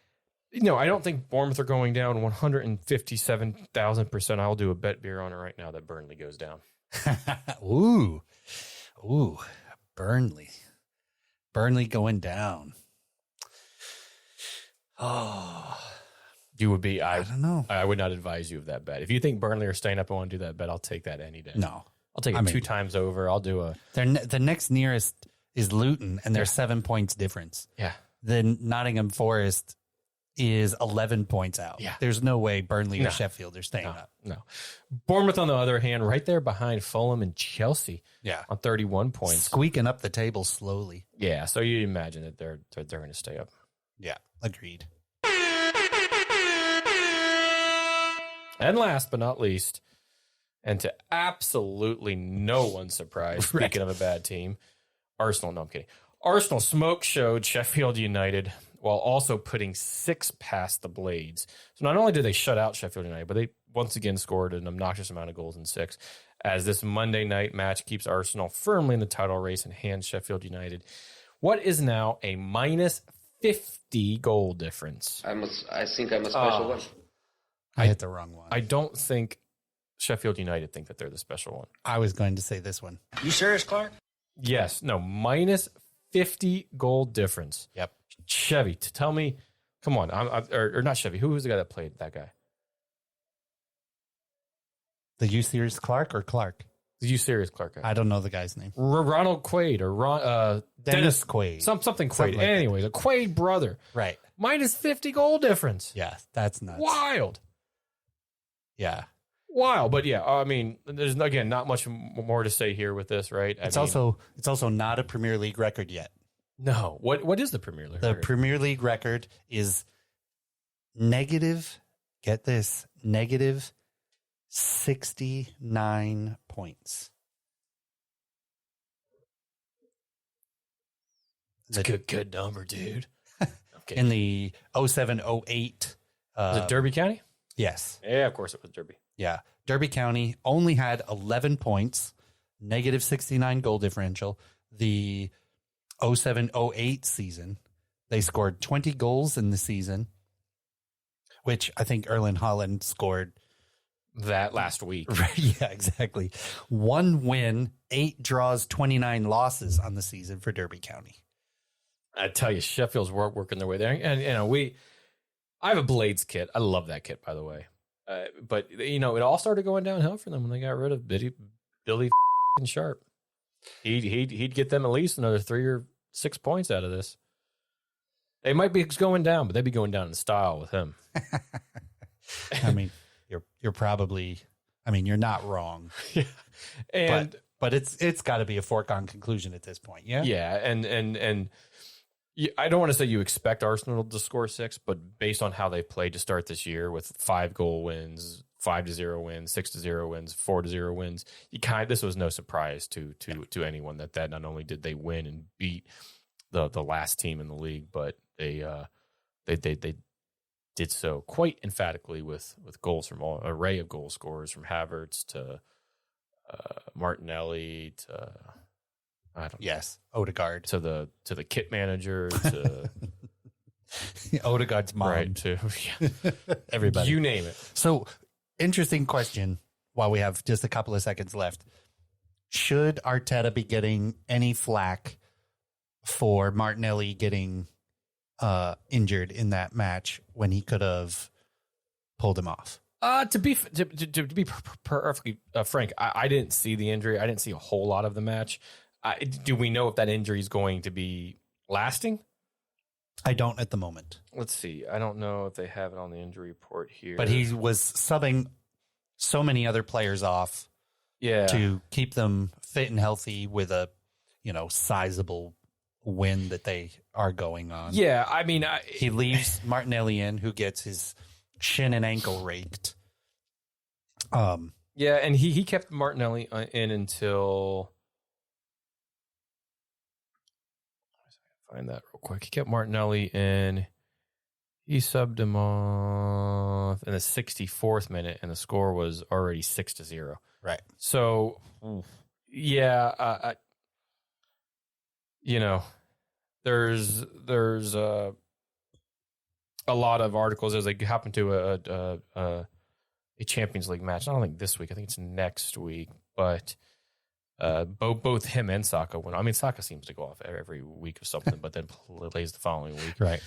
I don't think Bournemouth are going down 157,000%. I'll do a bet beer on it right now that Burnley goes down. Ooh, Burnley going down. Oh, You would be. I don't know. I would not advise you of that bet. If you think Burnley are staying up and want to do that bet, I'll take that any day. No, I'll take it 2 times over. I'll do a. the next nearest is Luton, and they're 7 points difference. Yeah. Then Nottingham Forest is 11 points out. Yeah. There's no way Burnley or Sheffield are staying up. No. Bournemouth, on the other hand, right there behind Fulham and Chelsea. Yeah. On 31 points. Squeaking up the table slowly. Yeah. So you imagine that they're going to stay up. Yeah. Agreed. And last but not least, and to absolutely no one's surprise, speaking of a bad team, Arsenal. No, I'm kidding. Arsenal smoke showed Sheffield United while also putting 6 past the Blades. So not only did they shut out Sheffield United, but they once again scored an obnoxious amount of goals in 6. As this Monday night match keeps Arsenal firmly in the title race and hands Sheffield United what is now a minus 50 goal difference. I think I'm a special one. I hit the wrong one. I don't think Sheffield United think that they're the special one. I was going to say this one. You serious, Clark? Yes. No, minus 50 goal difference. Yep. Chevy, tell me, come on. Or not Chevy. Who was the guy that played that guy? The U Series Clark or Clark? The U Series Clark guy. I don't know the guy's name. Ronald Quaid or Dennis Quaid. Something Quaid. Something like Anyways, a Quaid brother. Right. Minus 50 goal difference. Yeah, that's nuts. Wild. Yeah. Wild. But yeah, I mean, there's, again, not much more to say here with this, right? It's also not a Premier League record yet. No. What is the Premier League The record? Premier League record is negative, get this, negative 69 points. It's a good number, dude. Okay. In the 07-08. Was it Derby County? Yes. Yeah, of course it was Derby. Yeah. Derby County only had 11 points, negative 69 goal differential. The 07-08 season, they scored 20 goals in the season, which I think Erling Haaland scored that last week. Yeah, exactly. 1 win, 8 draws, 29 losses on the season for Derby County. I tell you, Sheffield's working their way there. And, I have a Blades kit. I love that kit, by the way. But, it all started going downhill for them when they got rid of Billy Sharp. He'd get them at least another 3 or 6 points out of this. They might be going down, but they'd be going down in style with him. I mean, you're probably, you're not wrong. Yeah. And but it's got to be a foregone conclusion at this point. Yeah. Yeah. And I don't want to say you expect Arsenal to score 6, but based on how they played to start this year with 5 goal wins, 5-0 wins, 6-0 wins, 4-0 wins, this was no surprise to anyone that not only did they win and beat the last team in the league, but they did so quite emphatically with goals from all array of goal scorers, from Havertz to Martinelli to Odegaard to the kit manager to Odegaard's mom, right, to everybody, you name it. So, interesting question. While we have just a couple of seconds left, should Arteta be getting any flack for Martinelli getting injured in that match when he could have pulled him off? To be perfectly frank, I didn't see the injury. I didn't see a whole lot of the match. Do we know if that injury is going to be lasting? I don't at the moment. Let's see. I don't know if they have it on the injury report here. But he was subbing so many other players off to keep them fit and healthy with a, sizable win that they are going on. Yeah, he leaves Martinelli in, who gets his shin and ankle raked. Yeah, and he kept Martinelli in until... Find that real quick. He kept Martinelli in. He subbed him off in the 64th minute, and the score was already 6-0. Right. So, yeah, there's a lot of articles as they happen to a Champions League match. I don't think this week. I think it's next week. But both him and Saka went. I mean, Saka seems to go off every week of something, but then plays the following week. Right.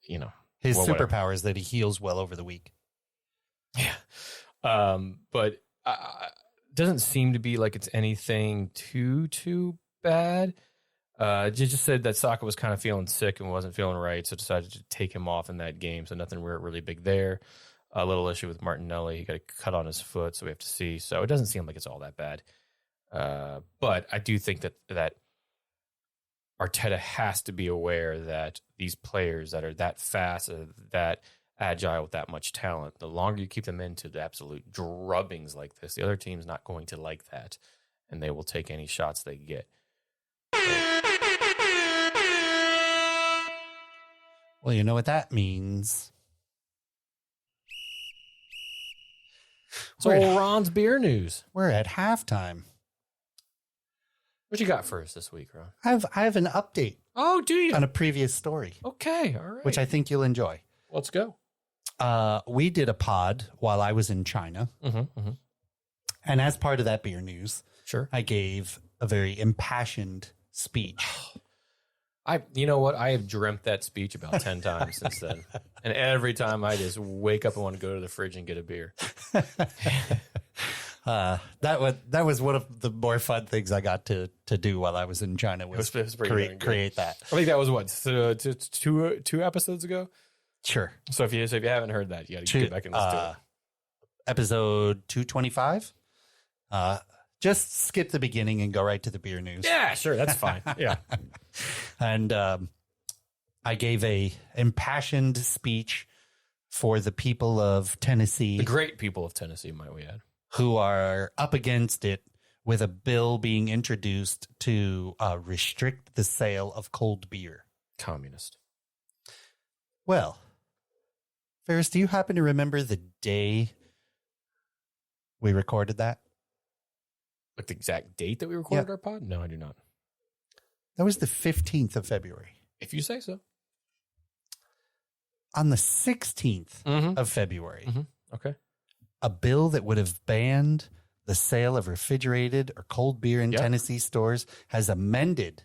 You know, his whatever. superpower is that he heals well over the week. Yeah. But doesn't seem to be like it's anything too bad. Just said that Saka was kind of feeling sick and wasn't feeling right, so decided to take him off in that game. So nothing really big there. A little issue with Martinelli. He got a cut on his foot, so we have to see. So it doesn't seem like it's all that bad. But I do think that Arteta has to be aware that these players that are that fast, that agile with that much talent, the longer you keep them into the absolute drubbings like this, the other team's not going to like that, and they will take any shots they get. Well, you know what that means. So Ron's beer news. We're at halftime. What you got for us this week, Ron? I have an update. Oh, do you? On a previous story. Okay, all right. Which I think you'll enjoy. Let's go. We did a pod while I was in China. And as part of that beer news, sure, I gave a very impassioned speech. You know what? I have dreamt that speech about 10 times since then. And every time I just wake up and want to go to the fridge and get a beer. That was one of the more fun things I got to do while I was in China was create that. I think that was what, two episodes ago? Sure. So if you haven't heard that, you got to get back and listen to it. Episode 225. Just skip the beginning and go right to the beer news. Yeah, sure. That's fine. Yeah. And I gave a impassioned speech for the people of Tennessee. The great people of Tennessee, might we add. Who are up against it with a bill being introduced to restrict the sale of cold beer. Communist. Well, Ferris, do you happen to remember the day we recorded that? Like the exact date that we recorded our pod? No, I do not. That was the 15th of February. If you say so. On the 16th of February. Okay. A bill that would have banned the sale of refrigerated or cold beer in Tennessee stores has amended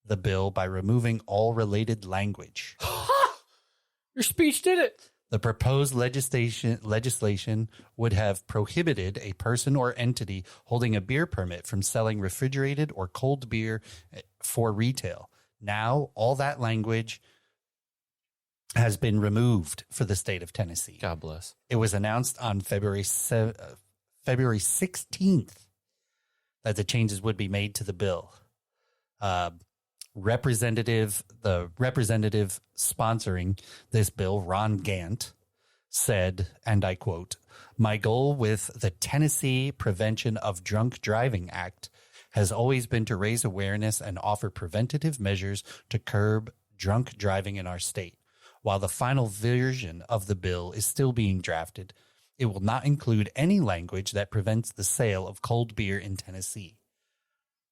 the bill by removing all related language. Your speech did it. The proposed legislation would have prohibited a person or entity holding a beer permit from selling refrigerated or cold beer for retail. Now, all that language has been removed for the state of Tennessee. God bless. It was announced on February 16th that the changes would be made to the bill. The representative sponsoring this bill, Ron Gant, said, and I quote, "My goal with the Tennessee Prevention of Drunk Driving Act has always been to raise awareness and offer preventative measures to curb drunk driving in our state. While the final version of the bill is still being drafted, it will not include any language that prevents the sale of cold beer in Tennessee.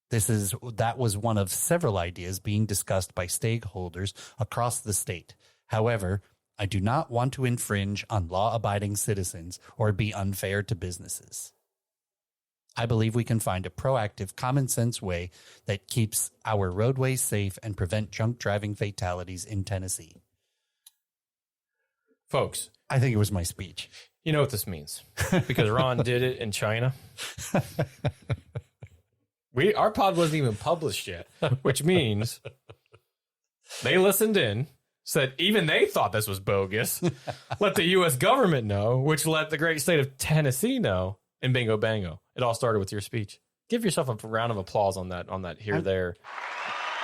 That was one of several ideas being discussed by stakeholders across the state. However, I do not want to infringe on law-abiding citizens or be unfair to businesses. I believe we can find a proactive, common-sense way that keeps our roadways safe and prevent drunk driving fatalities in Tennessee." Folks, I think it was my speech. You know what this means. Because Ron did it in China. Our pod wasn't even published yet, which means they listened in, said even they thought this was bogus, let the U.S. government know, which let the great state of Tennessee know, and bingo bango. It all started with your speech. Give yourself a round of applause on that there.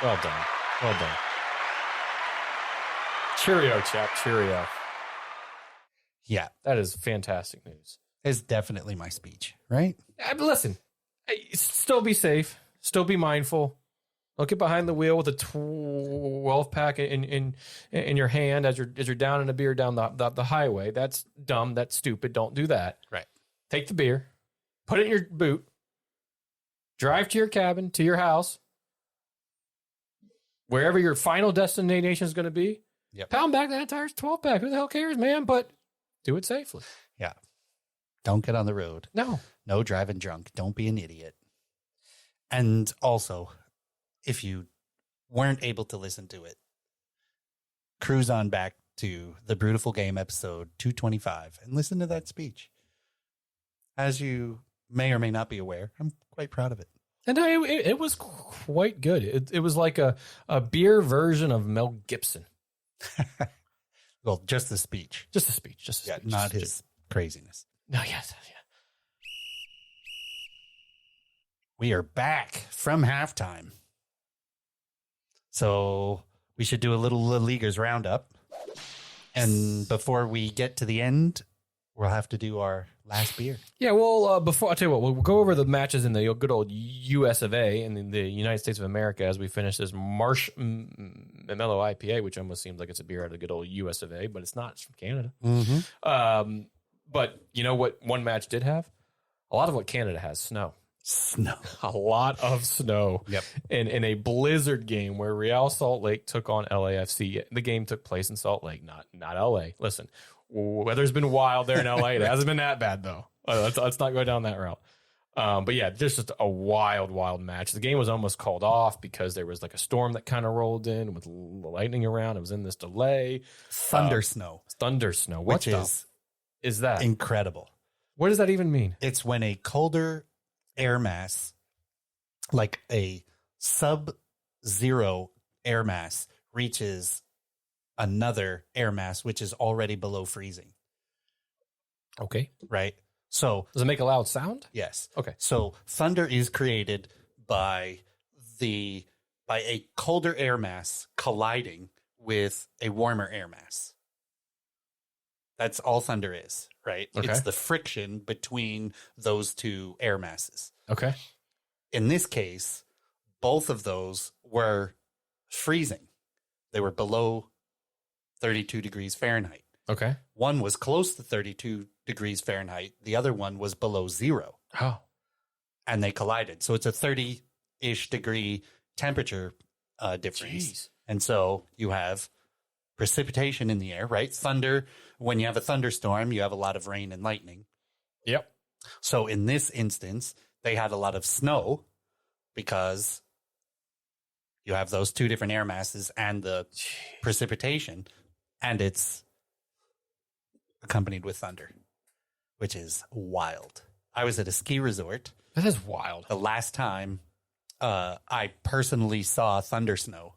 Well done. Well done. Cheerio, chap. Cheerio. Yeah. That is fantastic news. It's definitely my speech, right? But listen, still be safe. Still be mindful. Don't get behind the wheel with a 12-pack in your hand as you're down in a beer down the highway. That's dumb. That's stupid. Don't do that. Right. Take the beer. Put it in your boot. Drive to your cabin, to your house. Wherever your final destination is going to be. Yep. Pound back that entire 12-pack. Who the hell cares, man? But do it safely. Yeah. Don't get on the road. No. No driving drunk. Don't be an idiot. And also, if you weren't able to listen to it, cruise on back to the Beautiful Game episode 225 and listen to that speech. As you may or may not be aware, I'm quite proud of it. And it was quite good. It was like a beer version of Mel Gibson. Well, just the speech. Just the speech. Just the speech. Not his craziness. No, yes. Yeah. We are back from halftime. So we should do a little La Liga's roundup. And before we get to the end, we'll have to do our last beer. Yeah, well, before I tell you what, we'll go over the matches in the good old US of A and in the United States of America as we finish this Marshmallow IPA, which almost seems like it's a beer out of the good old US of A, but it's not. It's from Canada. Mm-hmm. But you know what one match did have? A lot of what Canada has, snow. Snow. A lot of snow. Yep. In a blizzard game where Real Salt Lake took on LAFC. The game took place in Salt Lake, not LA. Listen, weather's been wild there in LA. It hasn't been that bad, though. Let's not go down that route. But yeah, just a wild match. The game was almost called off because there was like a storm that kind of rolled in with lightning around. It was in this delay. Thunder snow. Thunder snow. What is that? Incredible. What does that even mean? It's when a colder air mass, like a sub-zero air mass, reaches another air mass, which is already below freezing. Okay. Right? So does it make a loud sound? Yes. Okay. So thunder is created by a colder air mass colliding with a warmer air mass. That's all thunder is, right? Okay. It's the friction between those two air masses. Okay. In this case, both of those were freezing. They were below 32 degrees Fahrenheit. Okay. One was close to 32 degrees Fahrenheit. The other one was below zero. Oh. And they collided. So it's a 30-ish degree temperature difference. Jeez. And so you have precipitation in the air, right? Thunder. When you have a thunderstorm, you have a lot of rain and lightning. Yep. So in this instance, they had a lot of snow because you have those two different air masses and the precipitation, and it's accompanied with thunder, which is wild. I was at a ski resort. That is wild. The last time I personally saw thunder snow.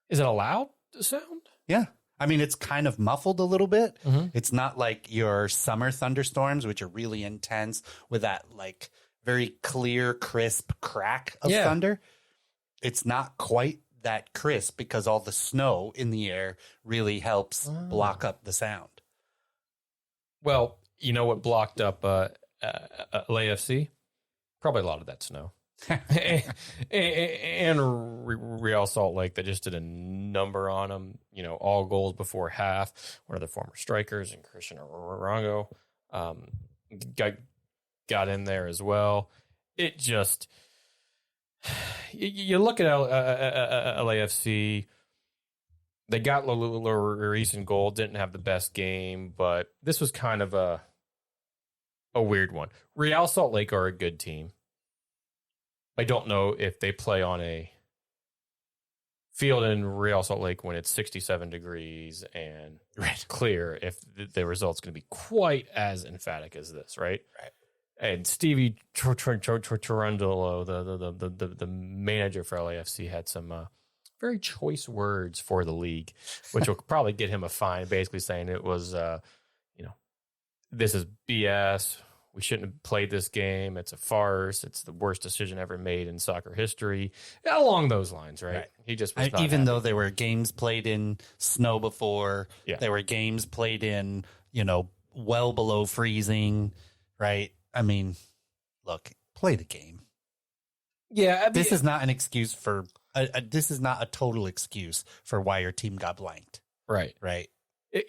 Is it a loud sound? Yeah. I mean, it's kind of muffled a little bit. Mm-hmm. It's not like your summer thunderstorms, which are really intense with that like very clear, crisp crack of thunder. It's not quite that crisp because all the snow in the air really helps block up the sound. Well, you know what blocked up LAFC? Probably a lot of that snow. and Real Salt Lake that just did a number on them. You know, all goals before half. One of the former strikers and Christian Arango got in there as well. It just you look at LAFC. They got a recent goal. Didn't have the best game, but this was kind of a weird one. Real Salt Lake are a good team. I don't know if they play on a field in Real Salt Lake when it's 67 degrees and clear, if the result's going to be quite as emphatic as this, right? Right. And Stevie Turundolo, the manager for LAFC, had some very choice words for the league, which will probably get him a fine, basically saying it was, this is BS. We shouldn't have played this game. It's a farce. It's the worst decision ever made in soccer history. Along those lines, right? He just was not even happy. though there were games played in snow before, there were games played in, well below freezing, right? I mean, look, play the game. Yeah. This is not an excuse for, this is not a total excuse for why your team got blanked. Right. Right.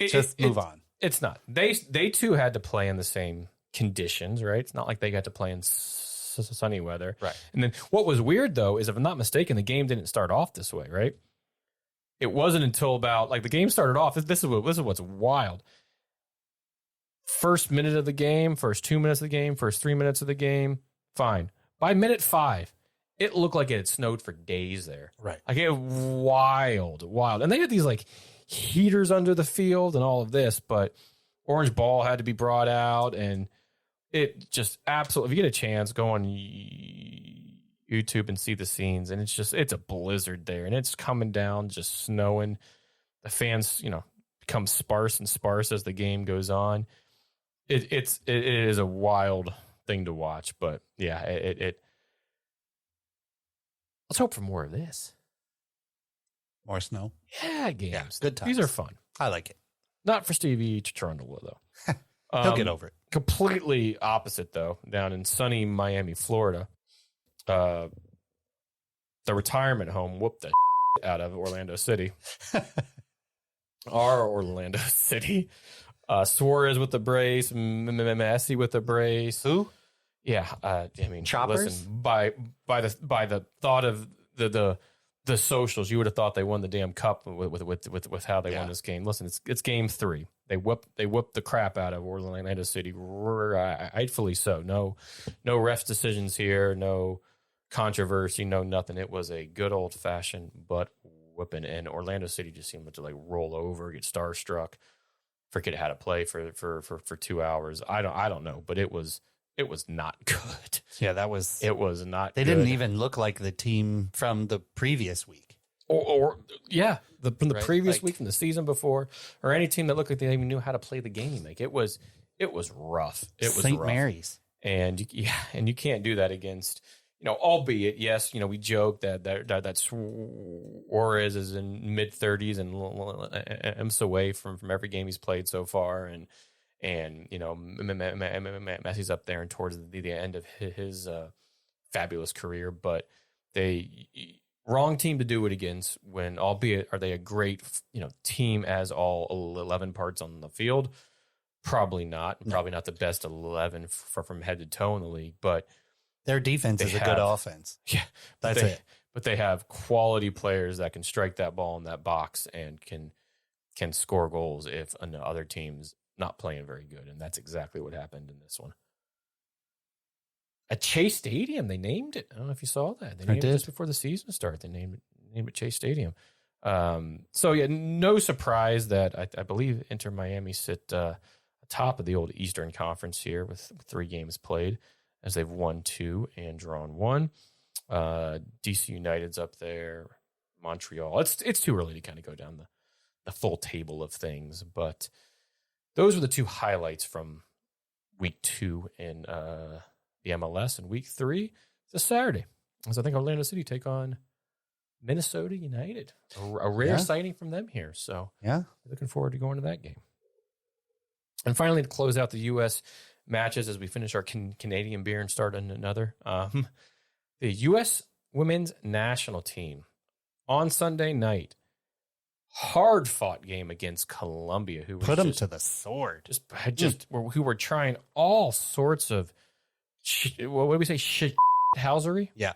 Just move on. It's not. They too had to play in the same conditions, right? It's not like they got to play in sunny weather. Right. And then what was weird, though, is if I'm not mistaken, the game didn't start off this way, right? it wasn't until about like the game started off. This is what's wild. First minute of the game, first 2 minutes of the game, first 3 minutes of the game, fine. By minute 5, it looked like it had snowed for days there. Right. Like it wild. And they had these like heaters under the field and all of this, but orange ball had to be brought out, and it just absolutely, if you get a chance, go on YouTube and see the scenes, and it's a blizzard there, and it's coming down, just snowing. The fans, become sparse and sparse as the game goes on. It is a wild thing to watch, but yeah, let's hope for more of this. More snow. Yeah, games. Yeah, good times. These are fun. I like it. Not for Stevie Trundle, though. He'll get over it. Completely opposite, though, down in sunny Miami, Florida. The retirement home whooped the out of Orlando City. Our Orlando City. Suarez with the brace, Messi with the brace. Who? Yeah, Choppers? Listen, by the thought of the socials, you would have thought they won the damn cup with how they won this game. Listen, it's game 3. They whipped the crap out of Orlando City, rightfully so. No refs decisions here, no controversy, no nothing. It was a good old fashioned butt whipping, and Orlando City just seemed to like roll over, get starstruck, forget how to play for 2 hours. I don't know, but it was not good. Yeah, it was not. They good. didn't even look like the team from the previous week. From the Right, previous like- week, from the season before, or any team that looked like they even knew how to play the game. Like it was rough. It was St. rough. Mary's. And you can't do that against, albeit, yes, we joke that Suarez is in mid-30s and M's away from every game he's played so far, and Messi's up there and towards the end of his fabulous career, but wrong team to do it against, when albeit are they a great team as all 11 parts on the field? Probably not. No. Probably not the best 11 from head to toe in the league, but their defense is a good offense. Yeah, that's it. But they have quality players that can strike that ball in that box and can score goals if other team's not playing very good, and that's exactly what happened in this one. At Chase Stadium, they named it. I don't know if you saw that. They named it just before the season started. They named it Chase Stadium. So yeah, no surprise that I believe Inter Miami sit atop of the old Eastern Conference here with 3 games played, as they've won 2 and drawn 1. DC United's up there. Montreal. It's too early to kind of go down the full table of things, but those were the 2 highlights from week 2 in the MLS, and week 3 is a Saturday, as I think Orlando City take on Minnesota United. A rare sighting from them here. So looking forward to going to that game. And finally, to close out the U.S. matches as we finish our Canadian beer and start another, the U.S. women's national team on Sunday night, hard-fought game against Colombia, who put them to the sword. Who were trying all sorts of what do we say? Shithousery? Yeah,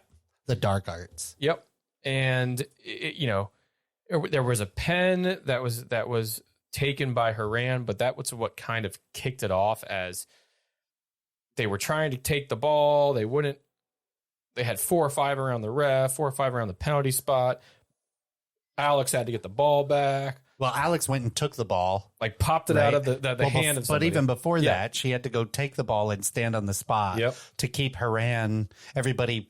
the dark arts. Yep. And there was a pen that was taken by Haran, but that was what kind of kicked it off, as they were trying to take the ball. They wouldn't. They had 4 or 5 around the ref, 4 or 5 around the penalty spot. Alex had to get the ball back. Well, Alex went and took the ball. Like popped it out of the hand of somebody. But even before that, she had to go take the ball and stand on the spot to keep Haran. Everybody,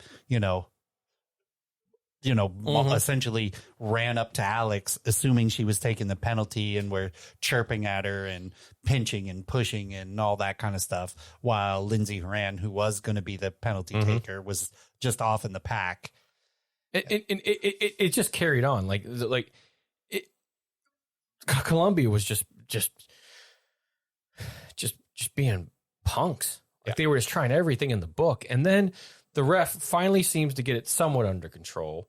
essentially ran up to Alex, assuming she was taking the penalty, and were chirping at her and pinching and pushing and all that kind of stuff, while Lindsey Haran, who was going to be the penalty taker, was just off in the pack. It just carried on. Colombia was just being punks. Like they were just trying everything in the book. And then the ref finally seems to get it somewhat under control.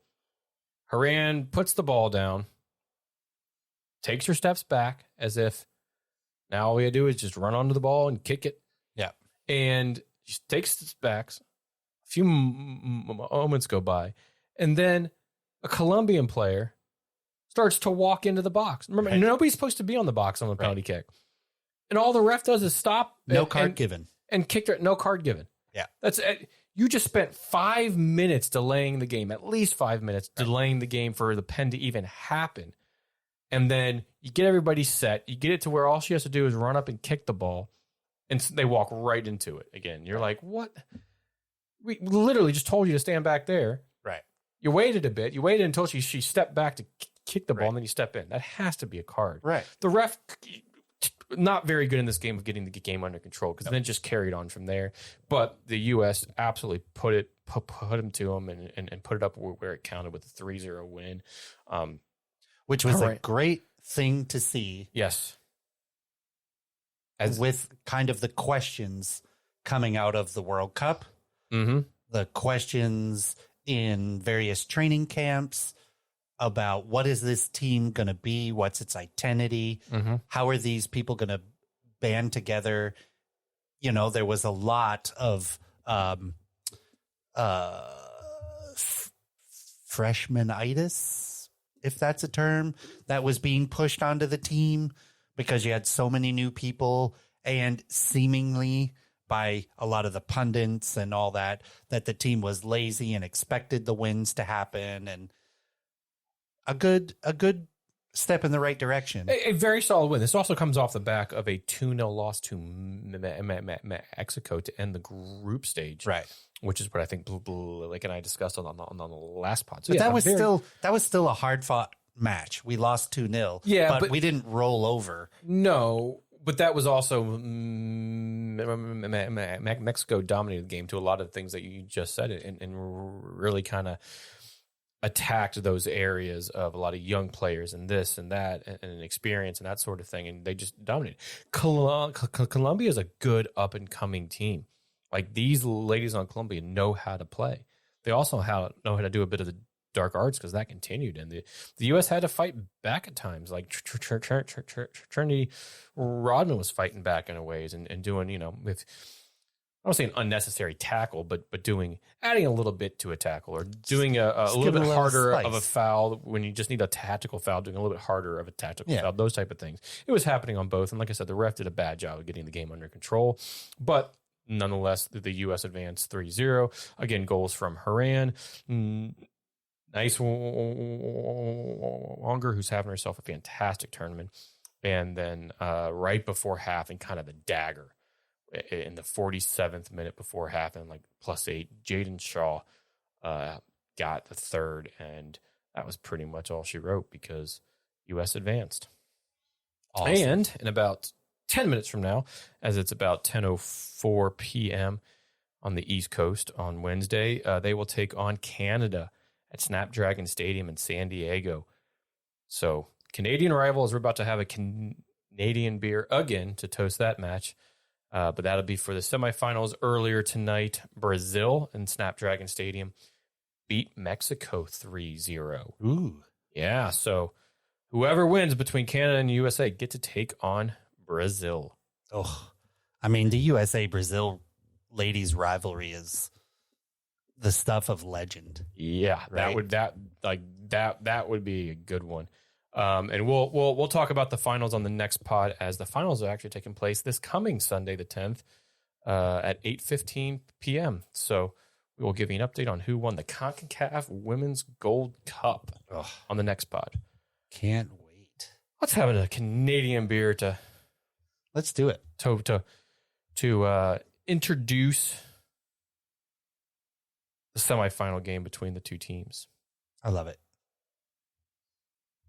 Haran puts the ball down, takes her steps back as if now all we gotta do is just run onto the ball and kick it. Yeah. And just takes steps back. A few moments go by. And then a Colombian player starts to walk into the box. Remember, nobody's supposed to be on the box on the penalty kick. And all the ref does is stop. No card given. And kick it. No card given. Yeah. That's you just spent 5 minutes delaying the game, at least 5 minutes delaying the game for the pen to even happen. And then you get everybody set. You get it to where all she has to do is run up and kick the ball. And they walk right into it again. You're like, what? We literally just told you to stand back there. Right. You waited a bit. You waited until she stepped back to kick the ball, and then you step in. That has to be a card. Right. The ref, not very good in this game of getting the game under control, because then just carried on from there. But the U.S. absolutely put him to him and put it up where it counted with a 3-0 win. Which was a great thing to see. Yes. With kind of the questions coming out of the World Cup, the questions in various training camps about what is this team going to be? What's its identity? How are these people going to band together? You know, there was a lot of freshmanitis, if that's a term, that was being pushed onto the team because you had so many new people, and seemingly by a lot of the pundits and all that the team was lazy and expected the wins to happen, and a good step in the right direction. A very solid win. This also comes off the back of a 2-0 loss to Mexico to end the group stage. Right. Which is what I think Blake and I discussed on the last pod. So but that was still a hard fought match. We lost 2-0. Yeah, but we didn't roll over. No, but that was also Mexico dominated the game to a lot of things that you just said, and really kind of attacked those areas of a lot of young players and this and that and experience and that sort of thing, and they just dominated. Colombia is a good up and coming team. Like, these ladies on Colombia know how to play. They also know how to do a bit of the dark arts, because that continued, and the U.S. had to fight back at times. Like Trinity Rodman was fighting back in a ways and doing, you know, with, I don't say an unnecessary tackle, but adding a little bit to a tackle, or doing a little bit harder of a foul when you just need a tactical foul, doing a little bit harder of a tactical foul, those type of things. It was happening on both, and like I said, the ref did a bad job of getting the game under control, but nonetheless, the U.S. advanced 3-0. Again, goals from Haran. Nice Wonger, who's having herself a fantastic tournament. And then right before half, and kind of the dagger, in the 47th minute before half, and like +8, Jaden Shaw got the third. And that was pretty much all she wrote, because U.S. advanced. Awesome. And in about 10 minutes from now, as it's about 10:04 p.m. on the East Coast on Wednesday, they will take on Canada at Snapdragon Stadium in San Diego. So, Canadian rivals, we're about to have a Canadian beer again to toast that match. But that'll be for the semifinals. Earlier tonight, Brazil in Snapdragon Stadium beat Mexico 3-0. Ooh. Yeah, so whoever wins between Canada and USA get to take on Brazil. Oh, I mean, the USA-Brazil ladies rivalry is the stuff of legend. Yeah, right? that would be a good one. And we'll talk about the finals on the next pod, as the finals are actually taking place this coming Sunday, the 10th, at 8:15 p.m. So we will give you an update on who won the CONCACAF Women's Gold Cup on the next pod. Can't wait. Let's have a Canadian beer to. Let's do it. To introduce the semifinal game between the two teams. I love it.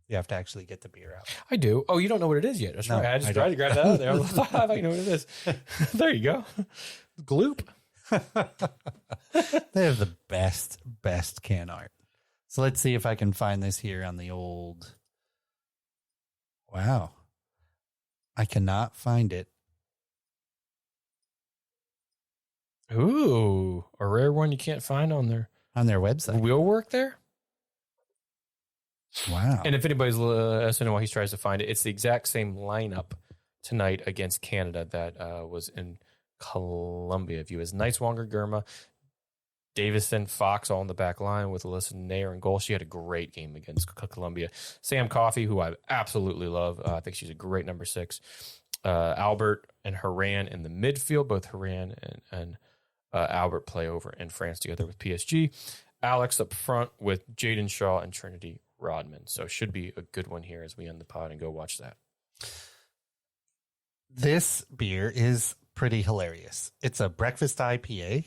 You have to actually get the beer out. I do. Oh, you don't know what it is yet. That's no, right. I just tried to grab that out of there. I thought you know what it is. There you go. Gloop. They have the best can art. So let's see if I can find this here on the old. Wow. I cannot find it. Ooh, a rare one you can't find on their website. Will work there. Wow. And if anybody's listening while he tries to find it, it's the exact same lineup tonight against Canada that was in Colombia. If you was Nice Wonger Germa, Davison, Fox all in the back line with Alyssa Nair and goal. She had a great game against Columbia. Sam Coffey, who I absolutely love. I think she's a great number 6. Albert and Haran in the midfield. Both Haran and Albert play over in France together with PSG. Alex up front with Jaden Shaw and Trinity Rodman. So should be a good one here as we end the pod and go watch that. This beer is pretty hilarious. It's a breakfast IPA,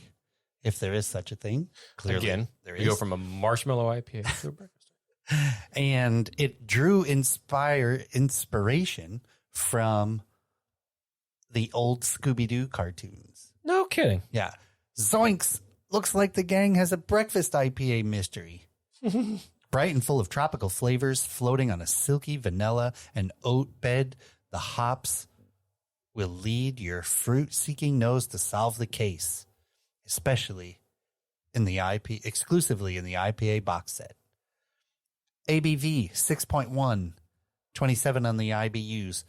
if there is such a thing. Clearly, Again, there we is. go from a marshmallow IPA to a breakfast. And it drew inspiration from the old Scooby-Doo cartoons. No kidding. Yeah. Zoinks! Looks like the gang has a breakfast IPA mystery. Bright and full of tropical flavors, floating on a silky vanilla and oat bed, the hops will lead your fruit-seeking nose to solve the case, especially exclusively in the IPA box set. ABV 6.1, 27 on the IBUs,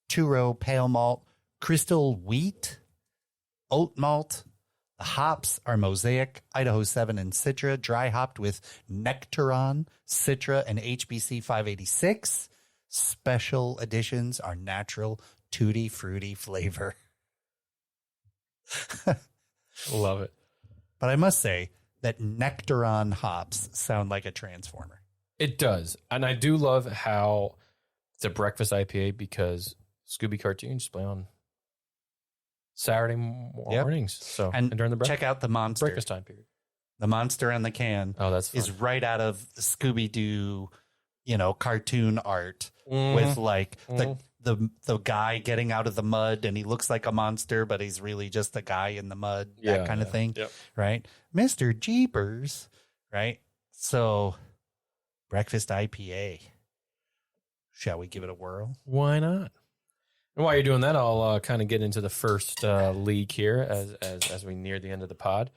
2-row pale malt, crystal wheat, oat malt. The hops are Mosaic, Idaho 7, and Citra, dry hopped with Nectaron, Citra, and HBC 586. Special additions are natural, tutti fruity flavor. Love it. But I must say that Nectaron hops sound like a transformer. It does. And I do love how it's a breakfast IPA because Scooby cartoons play on Saturday mornings. So And during the check out the monster. breakfast time period. The monster on the can That's fun. is right out of Scooby-Doo, cartoon art Mhm. with like the guy getting out of the mud and he looks like a monster, but he's really just a guy in the mud, that kind of thing. Yep. Right? Mr. Jeepers, right? So breakfast IPA. Shall we give it a whirl? Why not? And while you're doing that, I'll kind of get into the first league here as we near the end of the pod.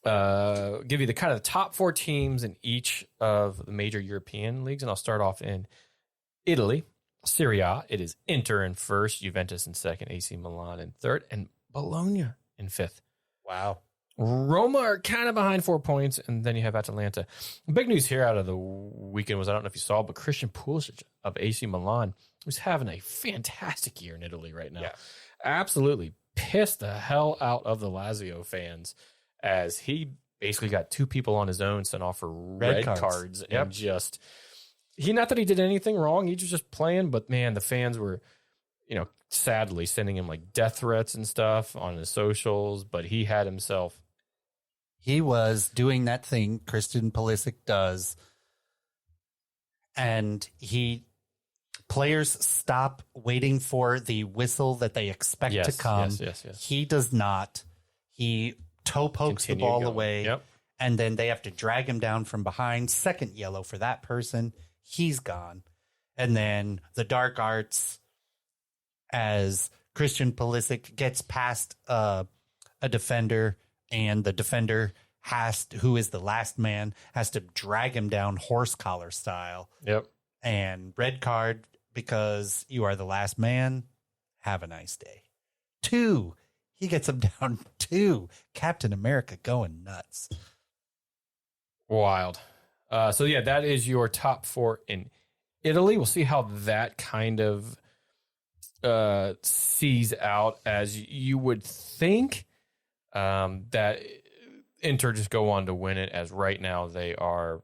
Give you the kind of top 4 teams in each of the major European leagues, and I'll start off in Italy. Serie A, it is Inter in first, Juventus in second, AC Milan in third, and Bologna in fifth. Wow. Roma are kind of behind 4 points, and then you have Atalanta. Big news here out of the weekend was, I don't know if you saw, but Christian Pulisic of AC Milan, who's having a fantastic year in Italy right now. Yeah. Absolutely pissed the hell out of the Lazio fans as he basically got 2 people on his own sent off for red cards. Yep. And just, not that he did anything wrong, he was just playing, but man, the fans were, sadly sending him like death threats and stuff on his socials, but he had himself. He was doing that thing Christian Pulisic does, and players stop waiting for the whistle that they expect to come. Yes. He does not. He toe pokes the ball away, and then they have to drag him down from behind. Second yellow for that person. He's gone. And then the dark arts, as Christian Pulisic gets past a defender, and the defender who is the last man, has to drag him down horse collar style. Yep. And red card because you are the last man. Have a nice day. 2. He gets him down 2. Captain America going nuts. Wild. So yeah, that is your top 4 in Italy. We'll see how that kind of sees out, as you would think that Inter just go on to win it, as right now they are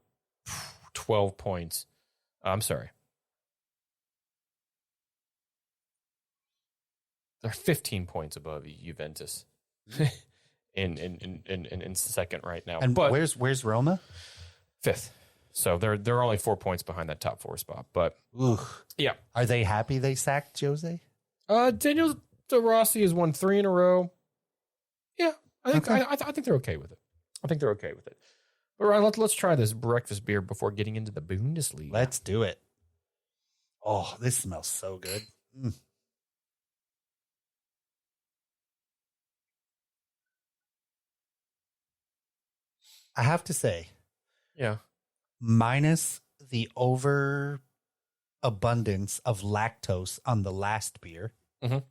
12 points. I'm sorry. They're 15 points above Juventus in second right now. And but where's Roma? 5th. So they're only 4 points behind that top 4 spot. But yeah, Are they happy they sacked Jose? Daniel De Rossi has won 3 in a row. Yeah, I think I think they're okay with it. But Ryan, let's try this breakfast beer before getting into the Bundesliga. Let's do it. Oh, this smells so good. I have to say, Yeah. minus the overabundance of lactose on the last beer, Mhm.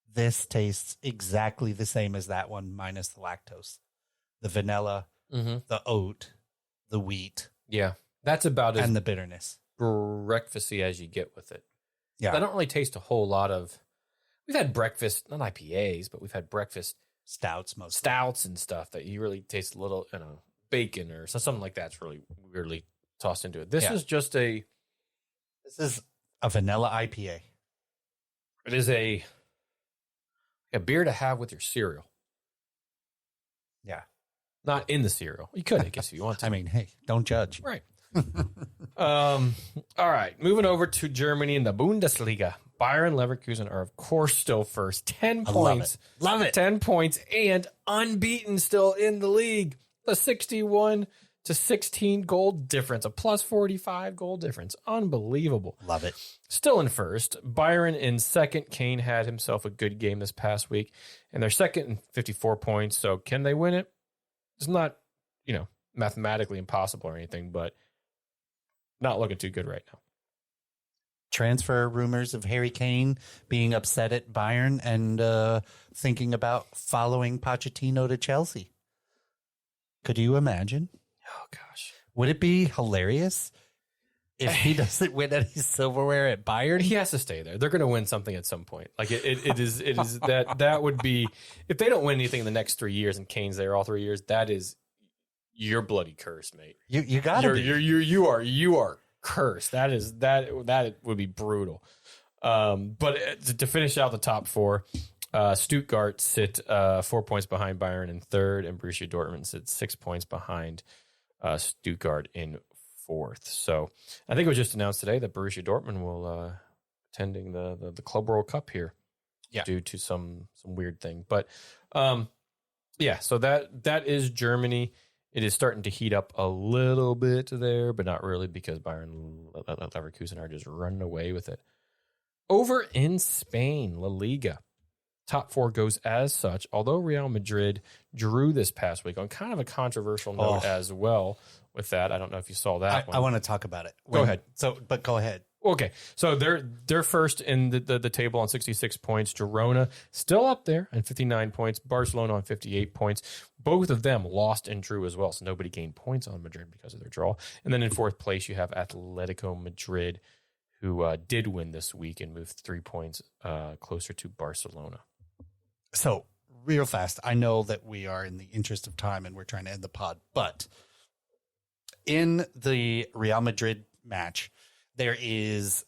this tastes exactly the same as that one minus the lactose. the vanilla, Mm-hmm. the oat, the wheat, Yeah. That's about as and the bitterness. breakfasty as you get with it. Yeah. I don't really taste a whole lot of. We've had breakfast, not IPAs, but we've had breakfast Stouts mostly. stouts and stuff that you really taste a little, bacon or something like that's really weirdly tossed into it. This Yeah. is just This is a vanilla IPA. it is a beer to have with your cereal. Yeah. Not in the cereal. You could, I guess, if you want to. I mean, hey, don't judge. Right. All right. Moving over to Germany in the Bundesliga. Bayern Leverkusen are, of course, still first. 10 I points. Love it. 10 points and unbeaten still in the league. The 61-16 goal difference, a plus 45 goal difference. Unbelievable. Love it. Still in first. Bayern in second. Kane had himself a good game this past week. And they're second in 54 points. So can they win it? It's not, mathematically impossible or anything, but not looking too good right now. Transfer rumors of Harry Kane being upset at Bayern and thinking about following Pochettino to Chelsea. Could you imagine? Oh, gosh. Would it be hilarious if he doesn't win any silverware at Bayern? He has to stay there. They're going to win something at some point. Like it is that would be, if they don't win anything in the next 3 years and Kane's there all 3 years, that is, you're bloody cursed, mate. You gotta be. You are cursed. That would be brutal. But to finish out the top four, Stuttgart sit 4 points behind Bayern in third, and Borussia Dortmund sits 6 points behind Stuttgart in fourth. So I think it was just announced today that Borussia Dortmund will attending the Club World Cup here, due to some weird thing. But so that is Germany. It is starting to heat up a little bit there, but not really, because Bayern Leverkusen are just running away with it. Over in Spain, La Liga. Top four goes as such, although Real Madrid drew this past week on kind of a controversial note as well with that. I don't know if you saw that one. I want to talk about it. Go ahead. But go ahead. Okay, so they're first in the table on 66 points. Girona still up there on 59 points. Barcelona on 58 points. Both of them lost and drew as well, so nobody gained points on Madrid because of their draw. And then in fourth place, you have Atletico Madrid, who did win this week and moved 3 points closer to Barcelona. So, real fast, I know that we are in the interest of time and we're trying to end the pod, but in the Real Madrid match, there is,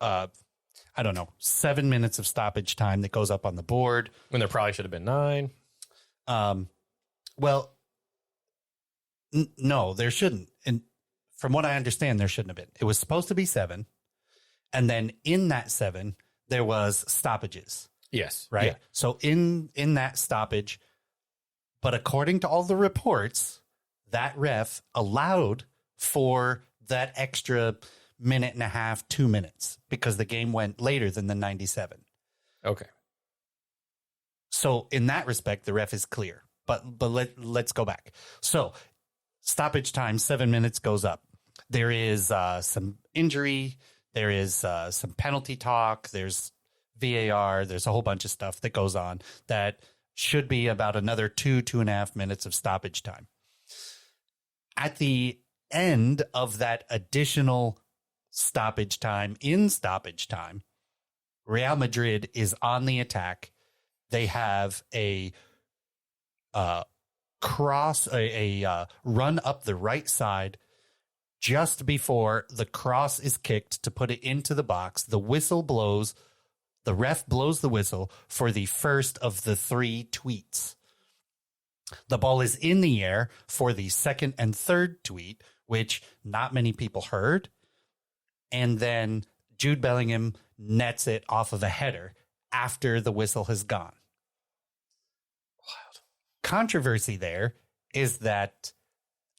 7 minutes of stoppage time that goes up on the board. When there probably should have been 9. No, there shouldn't. And from what I understand, there shouldn't have been. It was supposed to be 7. And then in that 7, there was stoppages. Yes. Right. Yeah. So in that stoppage, but according to all the reports, that ref allowed for that extra minute and a half, 2 minutes, because the game went later than the 97. Okay. So in that respect, the ref is clear. But let's go back. So stoppage time, 7 minutes goes up. There is some injury. There is some penalty talk. There's VAR. There's a whole bunch of stuff that goes on that should be about another 2.5 minutes of stoppage time. At the end of that additional stoppage time, Real Madrid is on the attack. They have a run up the right side just before the cross is kicked to put it into the box. The whistle blows. The ref blows the whistle for the first of the 3 tweets. The ball is in the air for the second and third tweet, which not many people heard. And then Jude Bellingham nets it off of a header after the whistle has gone. Wild. Controversy there is that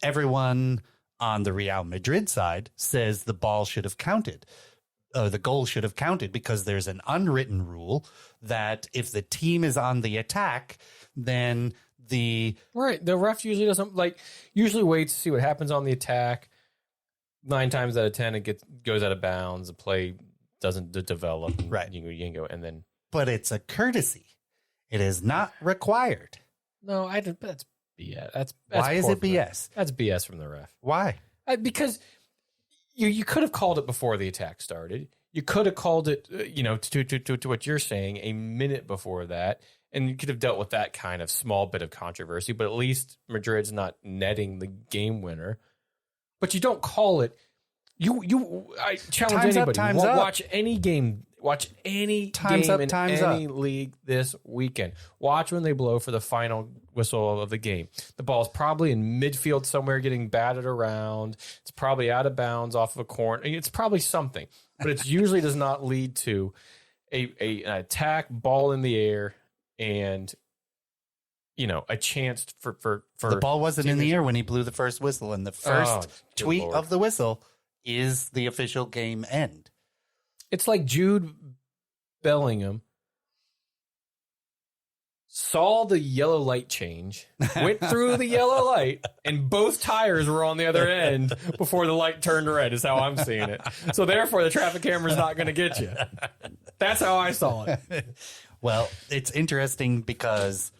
everyone on the Real Madrid side says the ball should have counted. The goal should have counted because there's an unwritten rule that if the team is on the attack, then the ref usually doesn't usually waits to see what happens on the attack. 9 times out of 10, it goes out of bounds. The play doesn't develop. Right. You can go and then. But it's a courtesy. It is not required. No, that's BS. That's Why is poor it from the- BS? That's BS from the ref. Why? Because you could have called it before the attack started. You could have called it, to what you're saying, a minute before that, and you could have dealt with that kind of small bit of controversy. But at least Madrid's not netting the game winner. But you don't call it. I challenge Time's up, anybody. time's up. Watch any game. Watch any Time's game up, in time's any up. league this weekend. Watch when they blow for the final whistle of the game. The ball's probably in midfield somewhere getting batted around. It's probably out of bounds off of a corner. It's probably something, but it usually does not lead to an attack, ball in the air, and a chance for The ball wasn't in the air when he blew the first whistle, and the first good tweet Lord. of the whistle is the official game end. It's like Jude Bellingham saw the yellow light change, went through the yellow light, and both tires were on the other end before the light turned red, is how I'm seeing it. So therefore, the traffic camera's not going to get you. That's how I saw it. Well, it's interesting because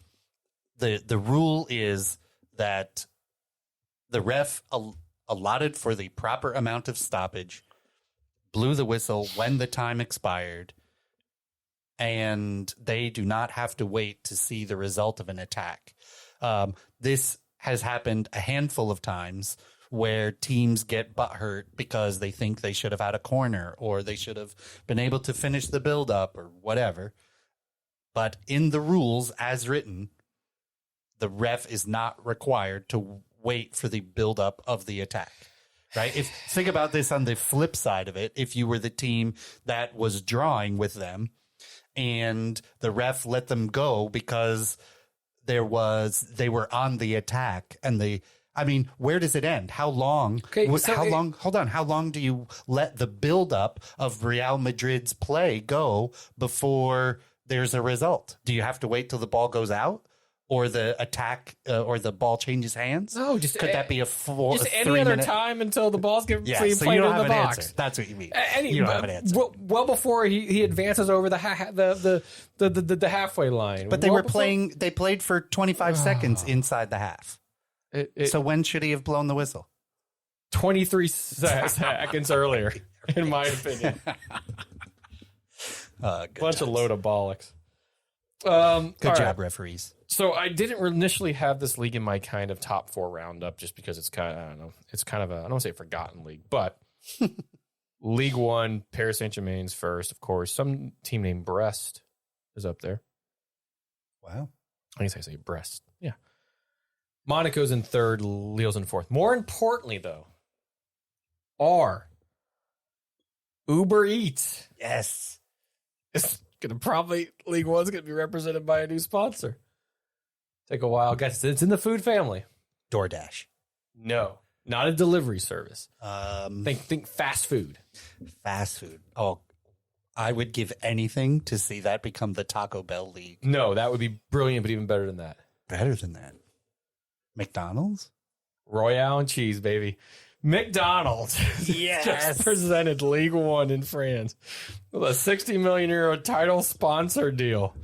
the rule is that the ref allotted for the proper amount of stoppage, blew the whistle when the time expired, and they do not have to wait to see the result of an attack. This has happened a handful of times where teams get butthurt because they think they should have had a corner or they should have been able to finish the build-up or whatever. But in the rules as written, the ref is not required to wait for the build-up of the attack. Right? Think about this on the flip side of it. If you were the team that was drawing with them and the ref let them go because they were on the attack and where does it end? How long? Okay, How long do you let the buildup of Real Madrid's play go before there's a result? Do you have to wait till the ball goes out? Or the attack, or the ball changes hands? No, Could that be any other time until the ball's getting played so you in don't the have an box? answer. That's what you mean. You don't have an answer. Well before he advances over the halfway line. But they They played for 25 seconds inside the half. So when should he have blown the whistle? 23 seconds earlier, in my opinion. Bunch of load of bollocks. Good job, referees. So I didn't initially have this league in my kind of top 4 roundup just because it's kind of, I don't know, it's kind of I don't want to say forgotten league, but League One, Paris Saint-Germain's first, of course. Some team named Brest is up there. Wow. I guess I say Brest. Yeah. Monaco's in third, Lille's in fourth. More importantly, though, are Uber Eats. Yes. It's going to probably, League One's going to be represented by a new sponsor. Take a while. Guess it's in the food family. DoorDash. No, not a delivery service. Think fast food. Fast food. Oh, I would give anything to see that become the Taco Bell League. No, that would be brilliant, but even better than that. Better than that. McDonald's? Royale and cheese, baby. McDonald's just presented League One in France with a 60 million euro title sponsor deal.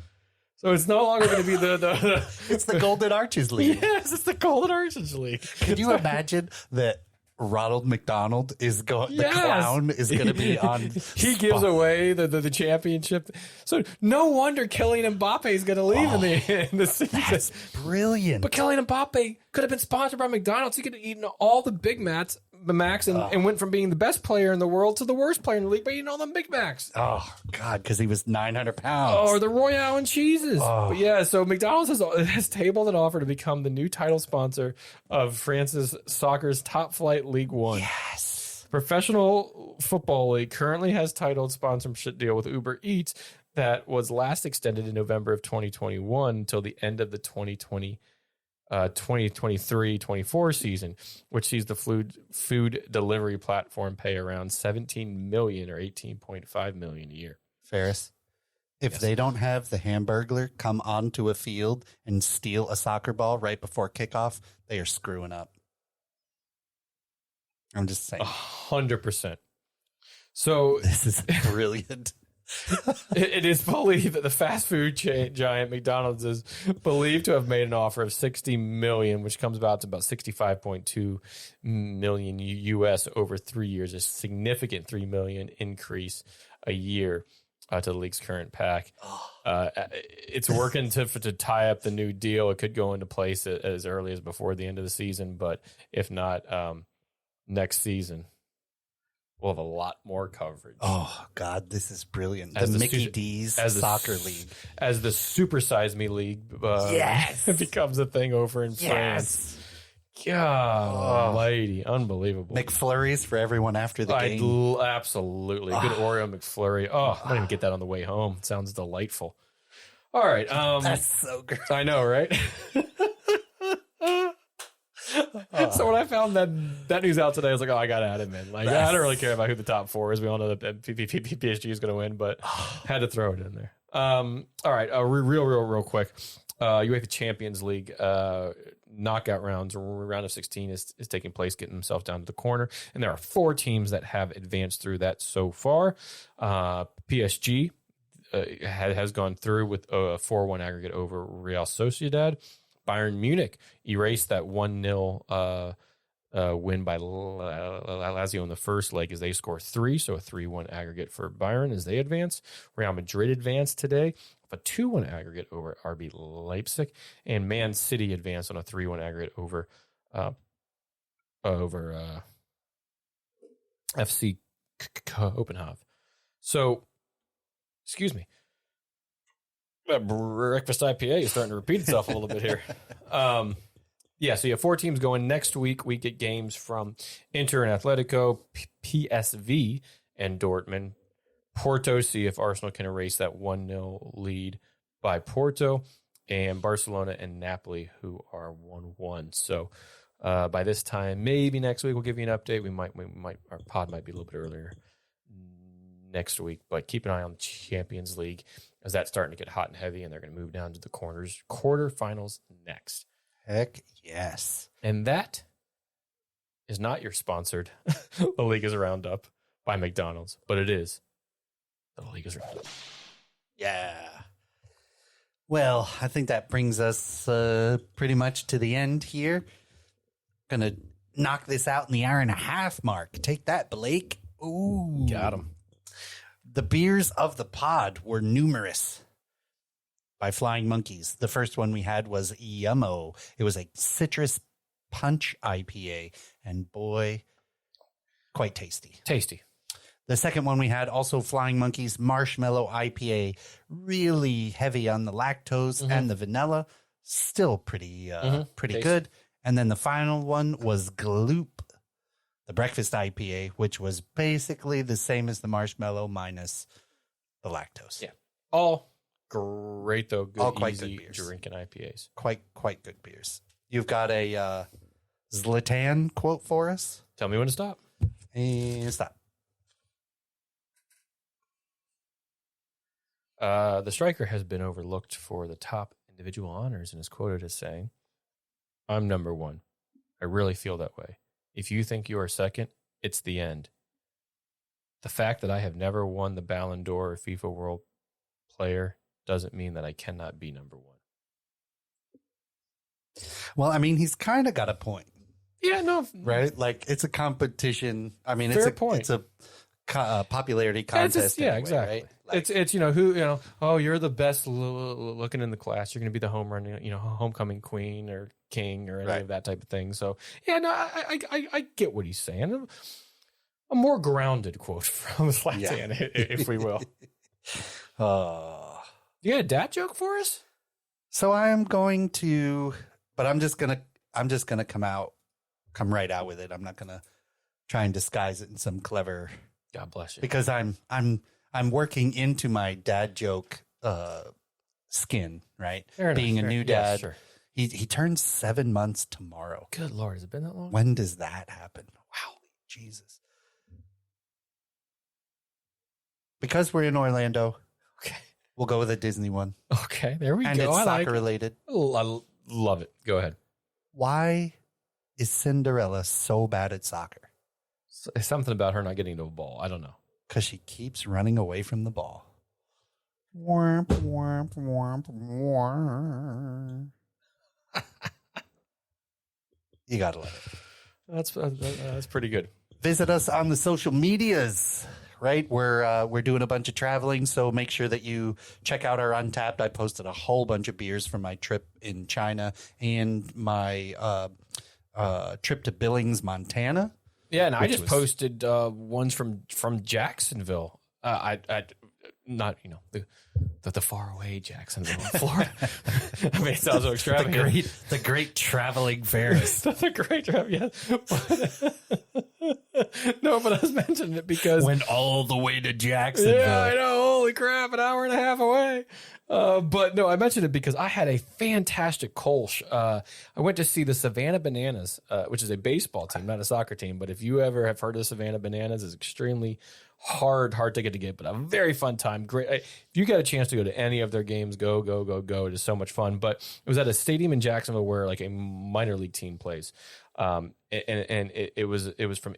So it's no longer going to be the It's the Golden Arches League. Yes, it's the Golden Arches League. Could you imagine that Ronald McDonald is going? Yes. The clown is going to be on. He gives away the championship. So no wonder Kylian Mbappe is going to leave in the season. That's brilliant. But Kylian Mbappe could have been sponsored by McDonald's. He could have eaten all the Big Macs, and went from being the best player in the world to the worst player in the league by eating all the Big Macs. Oh, God, because he was 900 pounds. Or the Royale and cheeses. But yeah, so McDonald's has tabled an offer to become the new title sponsor of France's soccer's top flight League One. Yes. Professional Football League currently has titled sponsorship deal with Uber Eats that was last extended in November of 2021 until the end of the 2023-24 season, which sees the food delivery platform pay around $17 million or $18.5 million a year. Ferris, if they don't have the Hamburglar come onto a field and steal a soccer ball right before kickoff, they are screwing up. I'm just saying. 100%. So this is brilliant. It is believed that the fast food giant McDonald's is believed to have made an offer of $60 million, which comes about to about $65.2 million US over 3 years, a significant $3 million increase a year to the league's current pack. It's working to tie up the new deal. It could go into place as early as before the end of the season, but if not, next season we'll have a lot more coverage. Oh, God, this is brilliant. As the the Mickey su- D's as the soccer s- league. As the Super Size Me League Yes. becomes a thing over in France. God almighty. Unbelievable. McFlurries for everyone after the game. Absolutely. Good Oreo McFlurry. Oh, I might even get that on the way home. It sounds delightful. All right. That's so good. I know, right? So when I found that news out today, I was like, oh, I got to add him in. Like, I don't really care about who the top four is. We all know that PSG is going to win, but had to throw it in there. All right. Real quick. UEFA Champions League knockout rounds, round of 16 is taking place, getting themselves down to the corner. And there are 4 teams that have advanced through that so far. PSG has gone through with a 4-1 aggregate over Real Sociedad. Bayern Munich erased that 1-0 win by Lazio in the first leg as they score 3, so a 3-1 aggregate for Bayern as they advance. Real Madrid advanced today with a 2-1 aggregate over RB Leipzig, and Man City advanced on a 3-1 aggregate over FC Copenhagen. So, excuse me. That breakfast IPA is starting to repeat itself a little bit here. So you have 4 teams going next week. We get games from Inter and Atletico, PSV and Dortmund. Porto, see if Arsenal can erase that 1-0 lead by Porto, and Barcelona and Napoli, who are 1-1. So by this time, maybe next week, we'll give you an update. We might, our pod might be a little bit earlier next week, but keep an eye on the Champions League as that's starting to get hot and heavy, and they're going to move down to the quarterfinals next. Heck yes. And that is not your sponsored The League is a Roundup by McDonald's, but it is The League is a Roundup. Yeah. Well, I think that brings us pretty much to the end here. Gonna knock this out in the hour and a half mark. Take that, Blake. Ooh. Got him. The beers of the pod were numerous by Flying Monkeys. The first one we had was Yummo. It was a citrus punch IPA, and boy, quite tasty. Tasty. The second one we had, also Flying Monkeys Marshmallow IPA, really heavy on the lactose and the vanilla, still pretty Tasty. good. And then the final one was Gloop, the breakfast IPA, which was basically the same as the marshmallow minus the lactose. Yeah. All great, though. Good, All quite easy good beers. drinking IPAs. Quite good beers. You've got a Zlatan quote for us? Tell me when to stop. And stop. The striker has been overlooked for the top individual honors and is quoted as saying, "I'm number 1. I really feel that way. If you think you are second, it's the end. The fact that I have never won the Ballon d'Or or FIFA World Player doesn't mean that I cannot be number 1." Well, I mean, he's kind of got a point. Yeah, no. Right? Like, it's a competition. I mean, Fair it's point. It's a popularity contest. Yeah, anyway, exactly. Right? Like, It's who, oh, you're the best looking in the class. You're going to be the home run, homecoming queen or king or any Right. of that type of thing. So, yeah, no, I get what he's saying. A more grounded quote from Zlatan, if we will. You got a dad joke for us? So I am going to, but I'm just gonna come right out with it. I'm not gonna try and disguise it in some clever. God bless you. Because I'm working into my dad joke skin, right? Fair enough, Being a fair. new Yeah, dad. sure. He turns 7 months tomorrow. Good Lord, has it been that long? When does that happen? Wow, Jesus. Because we're in Orlando, Okay. we'll go with a Disney one. Okay, there we And go. it's I soccer like it. related. I love it. Go ahead. Why is Cinderella so bad at soccer? It's something about her not getting to a ball. I don't know. Because she keeps running away from the ball. Womp, womp, womp, womp. You gotta love it. That's pretty good. Visit us on the social medias. Right, we're doing a bunch of traveling, so make sure that you check out our Untapped. I posted a whole bunch of beers from my trip in China and my trip to Billings, Montana. Yeah, and I just posted ones from Jacksonville. I not the faraway Jacksonville, Florida. I mean, it sounds so extravagant. The great traveling Ferris. That's a great job, yeah. No, but I was mentioning it because went all the way to Jacksonville. Yeah, I know. Holy crap, an hour and a half away. But no, I mentioned it because I had a fantastic Kolsch. I went to see the Savannah Bananas, which is a baseball team, not a soccer team. But if you ever have heard of the Savannah Bananas, it's extremely hard ticket to get, but a very fun time. Great. If you get a chance to go to any of their games, go. It is so much fun. But it was at a stadium in Jacksonville where like a minor league team plays. And it was from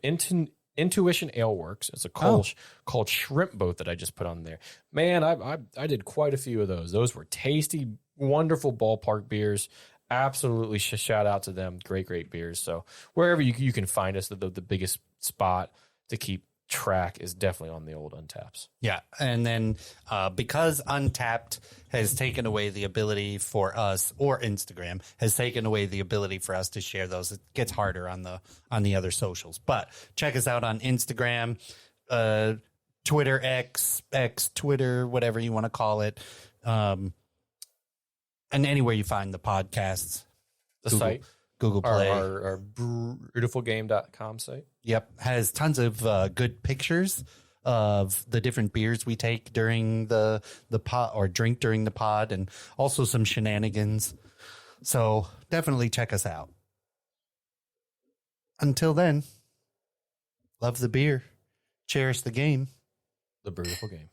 Intuition Ale Works. It's a Kolsch called Shrimp Boat that I just put on there. Man, I did quite a few of those. Those were tasty, wonderful ballpark beers. Absolutely shout out to them. Great beers. So wherever you can find us, the biggest spot to keep track is definitely on the old Untaps. Yeah. And then because Untapped has taken away the ability for us, or Instagram has taken away the ability for us to share those, it gets harder on the other socials. But check us out on Instagram, Twitter, X, Twitter, whatever you want to call it. And anywhere you find the podcasts. Site. Google Play. Our beautifulgame.com site. Yep. Has tons of good pictures of the different beers we take during the pod, or drink during the pod, and also some shenanigans. So definitely check us out. Until then, love the beer, cherish the game. The beautiful game.